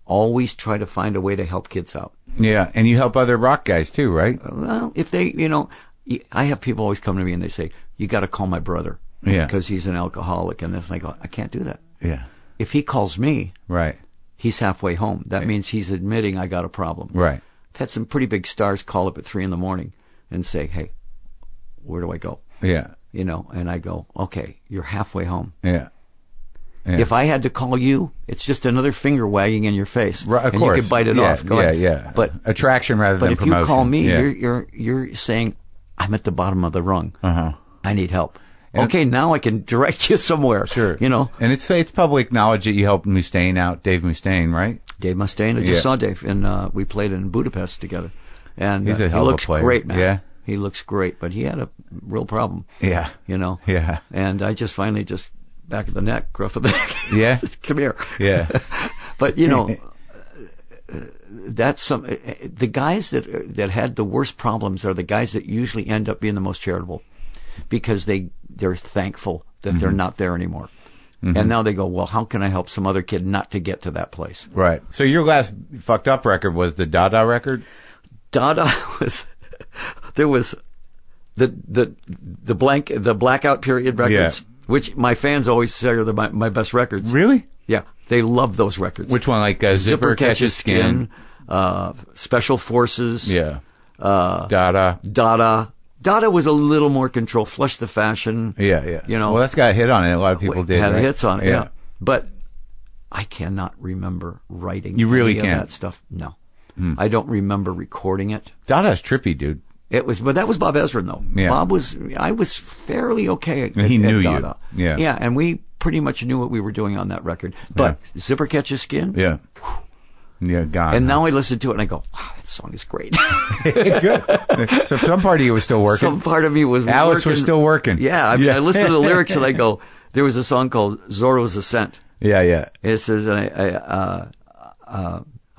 always try to find a way to help kids out. Yeah, and you help other rock guys too, right? Well, if they, I have people always come to me and they say, you got to call my brother because he's an alcoholic. And I go, I can't do that. Yeah. If he calls me, right, he's halfway home. That means he's admitting I got a problem. Right. I've had some pretty big stars call up at 3 a.m. and say, hey, where do I go? Yeah. And I go, okay, you're halfway home. Yeah. If I had to call you, it's just another finger wagging in your face. Right, of and course. You could bite it off. Go ahead. Yeah. But attraction rather than promotion. But if you call me, you're saying, I'm at the bottom of the rung. I need help. Okay, now I can direct you somewhere. Sure. And it's public knowledge that you helped Mustaine out, Dave Mustaine, right? Dave Mustaine. I just saw Dave, and we played in Budapest together. And he's a hell of a player. He looks great, man. Yeah. He looks great, but he had a real problem. Yeah. Yeah. And I just finally back of the neck, gruff of the neck. Yeah. Come here. Yeah. But, that's the guys that had the worst problems are the guys that usually end up being the most charitable because they're thankful that they're not there anymore. And now they go, well, how can I help some other kid not to get to that place? Right. So your last fucked up record was the Dada record? Dada there was the blackout period records, which my fans always say are my best records. Really? Yeah. They love those records. Which one? Like Zipper Catches Skin? Special Forces. Yeah. Dada. Dada was a little more control. Flush the Fashion. Yeah. Well, that's got a hit on it. A lot of people did. Had right? hits on it. Yeah. But I cannot remember writing. You really any can't. of that stuff. No. I don't remember recording it. Dada's trippy, dude. But that was Bob Ezrin though. Yeah. I was fairly okay at he knew Dada. You. Yeah. Yeah, and we pretty much knew what we were doing on that record. But Zipper Catches Skin. Yeah. Yeah, gone. And now I listen to it and I go, wow, that song is great. Good. So some part of you was still working. Some part of me was Alice working. was still working. Yeah, I mean, I listen to the lyrics and I go, there was a song called Zorro's Ascent. Yeah. It says,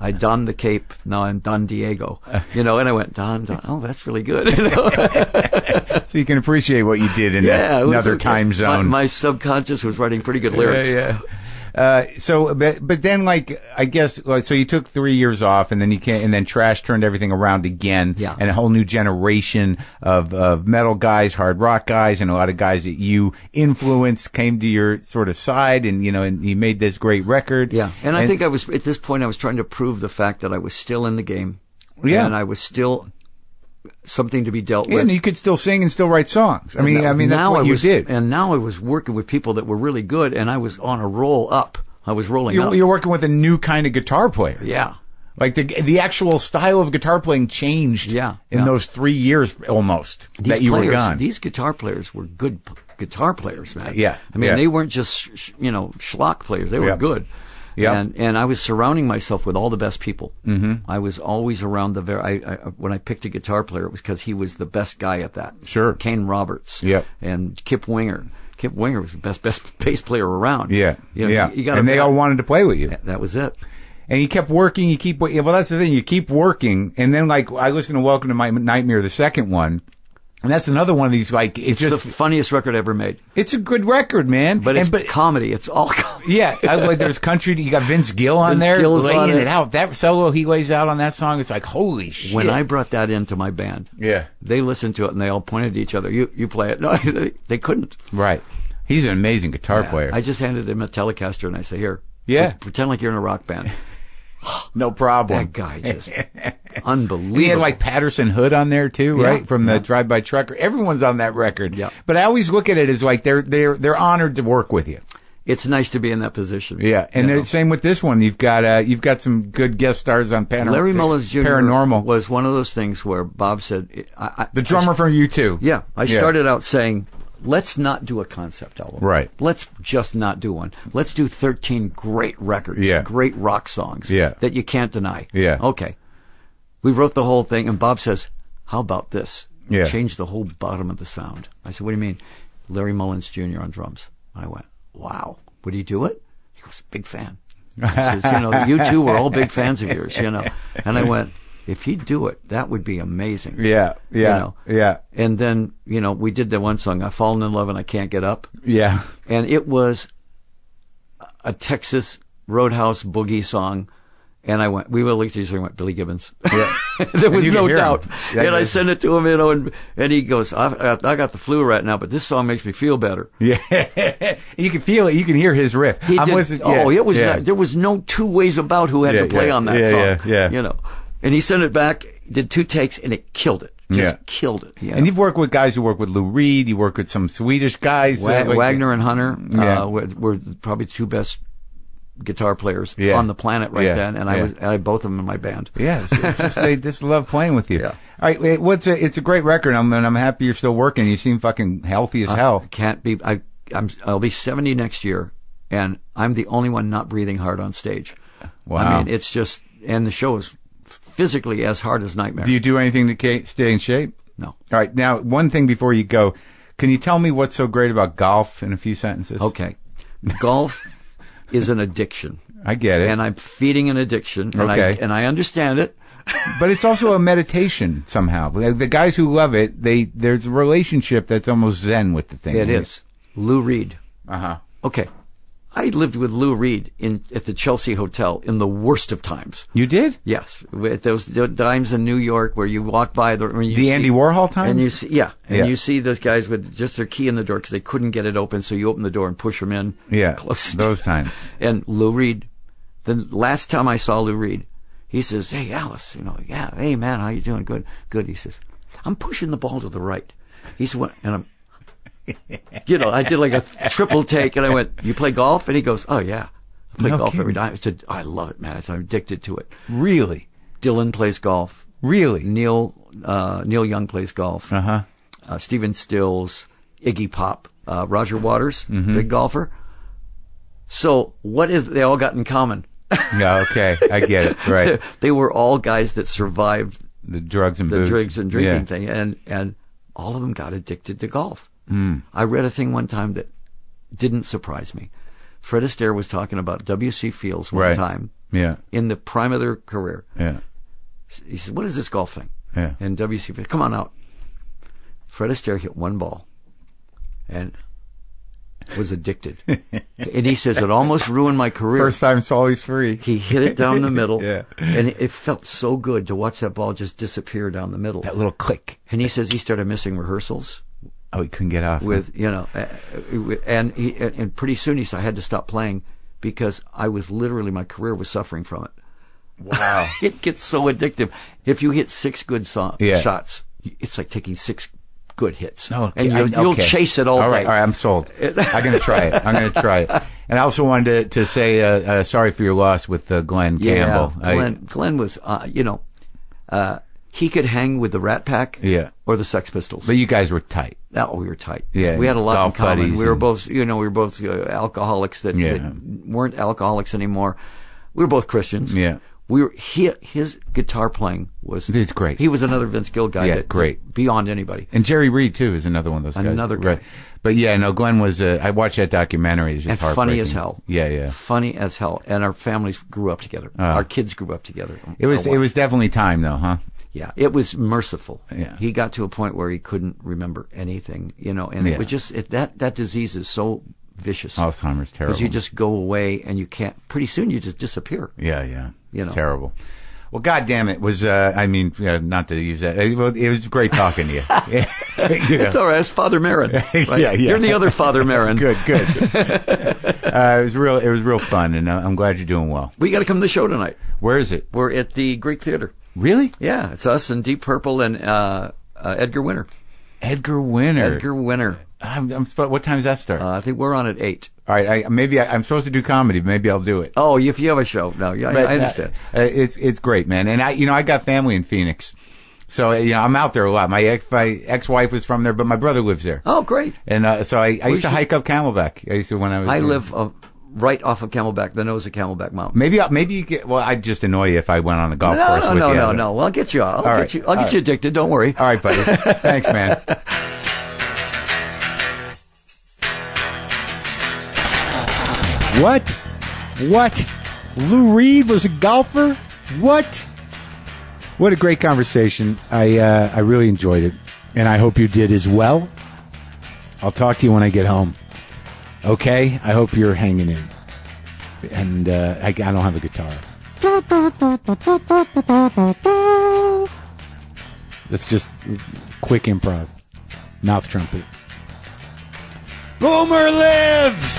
I donned the cape, now I'm Don Diego. And I went, Don, oh, that's really good. So you can appreciate what you did in another time zone. My subconscious was writing pretty good lyrics. Yeah. But then, like, I guess, so you took 3 years off, and then and then Trash turned everything around again. Yeah. And a whole new generation of metal guys, hard rock guys, and a lot of guys that you influenced came to your sort of side, and, and you made this great record. Yeah. And I think at this point, I was trying to prove the fact that I was still in the game. Yeah. And I was still something to be dealt with. And you could still sing and still write songs. I mean, that's what you did. And now I was working with people that were really good, and I was on a roll up. I was rolling up. You're working with a new kind of guitar player. Yeah. Like the actual style of guitar playing changed in those 3 years almost that you were gone. These guitar players were good guitar players, man. Yeah. I mean, they weren't just, schlock players. They were good. Yeah. And I was surrounding myself with all the best people. Mm-hmm. I was always around when I picked a guitar player, it was because he was the best guy at that. Sure. Kane Roberts. Yep. And Kip Winger. Kip Winger was the best bass player around. Yeah. You and they all wanted to play with you. That was it. And you kept working, well, that's the thing, you keep working, and then, like, I listened to Welcome to My Nightmare, the second one, and that's another one of these, like, it's just the funniest record ever made. It's a good record, man. But it's comedy. It's all comedy. Yeah. There's country, you got Vince Gill on there, laying it out. That solo he lays out on that song, it's like, holy shit. When I brought that into my band, they listened to it, and they all pointed at each other. You play it. No, they couldn't. Right. He's an amazing guitar player. I just handed him a Telecaster, and I say, here, pretend like you're in a rock band. No problem. That guy just unbelievable. He had like Patterson Hood on there too, right? From the Drive By Trucker. Everyone's on that record. Yeah. But I always look at it as like they're honored to work with you. It's nice to be in that position. Yeah, and same with this one. You've got some good guest stars on Larry Mullins Jr. Paranormal was one of those things where Bob said, the drummer from U2. Yeah, I started out saying, let's not do a concept album. Right. Let's just not do one. Let's do 13 great records, great rock songs that you can't deny. Yeah. Okay. We wrote the whole thing, and Bob says, how about this? Yeah. Change the whole bottom of the sound. I said, what do you mean? Larry Mullins Jr. on drums. I went, wow. Would he do it? He goes, big fan. He says, you two were all big fans of yours, And I went, if he'd do it, that would be amazing. Yeah. And then, we did the one song, I've Fallen in Love and I Can't Get Up. Yeah. And it was a Texas Roadhouse boogie song. And we looked at each other and went, Billy Gibbons. Yeah. There was no doubt. And I sent it to him, and he goes, I got the flu right now, but this song makes me feel better. Yeah. You can feel it. You can hear his riff. There was no two ways about who had to play on that song. Yeah. And he sent it back, did 2 takes, and it killed it. Just killed it. And you've worked with guys who work with Lou Reed. You work with some Swedish guys. Wagner and Hunter were probably the 2 best guitar players on the planet then, and I had both of them in my band. Yeah, it's just they just love playing with you. Yeah. All right, it's a great record. I'm happy you're still working. You seem fucking healthy as hell. Can't be. I'll be 70 next year, and I'm the only one not breathing hard on stage. Wow. I mean, it's just, and the show is physically as hard as Nightmare. Do you do anything to stay in shape? No. All right, now one thing before you go, can you tell me what's so great about golf in a few sentences? Okay, golf is an addiction. I get it. And I'm feeding an addiction. And okay. I understand it. But it's also a meditation somehow. The guys who love it, there's a relationship that's almost zen with the thing. It is. Lou Reed. Uh-huh. Okay. I lived with Lou Reed at the Chelsea Hotel in the worst of times. You did? Yes. With those times in New York where you walk by Andy Warhol times? And you see, you see those guys with just their key in the door because they couldn't get it open, so you open the door and push them in. Yeah. Close. Those times. And Lou Reed, the last time I saw Lou Reed, he says, "Hey, Alice, hey man, how you doing? Good, good." He says, "I'm pushing the ball to the right." He said, "What?" And I'm, I did like a triple take, and I went, "You play golf?" And he goes, "Oh yeah, I play golf every day." I said, "I love it, man. I'm addicted to it." Really? Dylan plays golf. Really? Neil Young plays golf. Uh-huh. Stephen Stills, Iggy Pop, Roger Waters, big golfer. So what is they all got in common? Yeah, okay, I get it. Right. They were all guys that survived the drugs and drinking thing, and all of them got addicted to golf. Mm. I read a thing one time that didn't surprise me. Fred Astaire was talking about W.C. Fields one time. Yeah. In the prime of their career. Yeah. He said, "What is this golf thing?" Yeah. And W.C. Fields, "Come on out." Fred Astaire hit one ball, and was addicted. And he says, it almost ruined my career. First time it's always free. He hit it down the middle. Yeah. And it felt so good to watch that ball just disappear down the middle. That little click. And he says he started missing rehearsals. Oh, he couldn't get off. And pretty soon he said, I had to stop playing because my career was suffering from it. Wow. It gets so addictive. If you hit 6 good shots, it's like taking 6 good hits. No, and you'll chase it all day. All right, I'm sold. I'm going to try it. And I also wanted to say sorry for your loss with Glenn Campbell. Glenn was, he could hang with the Rat Pack or the Sex Pistols. But you guys were tight. No, we were tight. Yeah, we had a lot in common. We were both, alcoholics that weren't alcoholics anymore. We were both Christians. Yeah. His guitar playing was... It's great. He was another Vince Gill guy. Great. Beyond anybody. And Jerry Reed, too, is another one of those guys. Another guy. Right. But Glenn was... I watched that documentary. It's just funny as hell. Yeah. Funny as hell. And our families grew up together. Our kids grew up together. It was definitely time, though, huh? Yeah, it was merciful. Yeah. He got to a point where he couldn't remember anything, and it was just... that disease is so vicious. Alzheimer's terrible. Because you just go away and you can't... Pretty soon you just disappear. Yeah. It's terrible. Well, God damn it, was, not to use that. It was great talking to you. It's all right. It's Father Maron. Right? Yeah. You're the other Father Maron. Good. It was real fun, and I'm glad you're doing well. We got to come to the show tonight. Where is it? We're at the Greek Theater. Really? Yeah, it's us and Deep Purple and Edgar Winter. Edgar Winter. What time does that start? I think we're on at 8. All right, I'm supposed to do comedy. Maybe I'll do it. Oh, if you have a show, no, I understand. It's great, man. And I got family in Phoenix, so I'm out there a lot. My ex-wife was from there, but my brother lives there. Oh, great. And so I used to hike up Camelback. I live right off of Camelback, the nose of Camelback Mountain. Maybe you get. Well, I'd just annoy you if I went on a golf course with you. No. Well, I'll get you. I'll get you addicted. Don't worry. All right, buddy. Thanks, man. What? Lou Reed was a golfer? What a great conversation. I really enjoyed it, and I hope you did as well. I'll talk to you when I get home. Okay? I hope you're hanging in. And I don't have a guitar. That's just quick improv. Mouth trumpet. Boomer lives!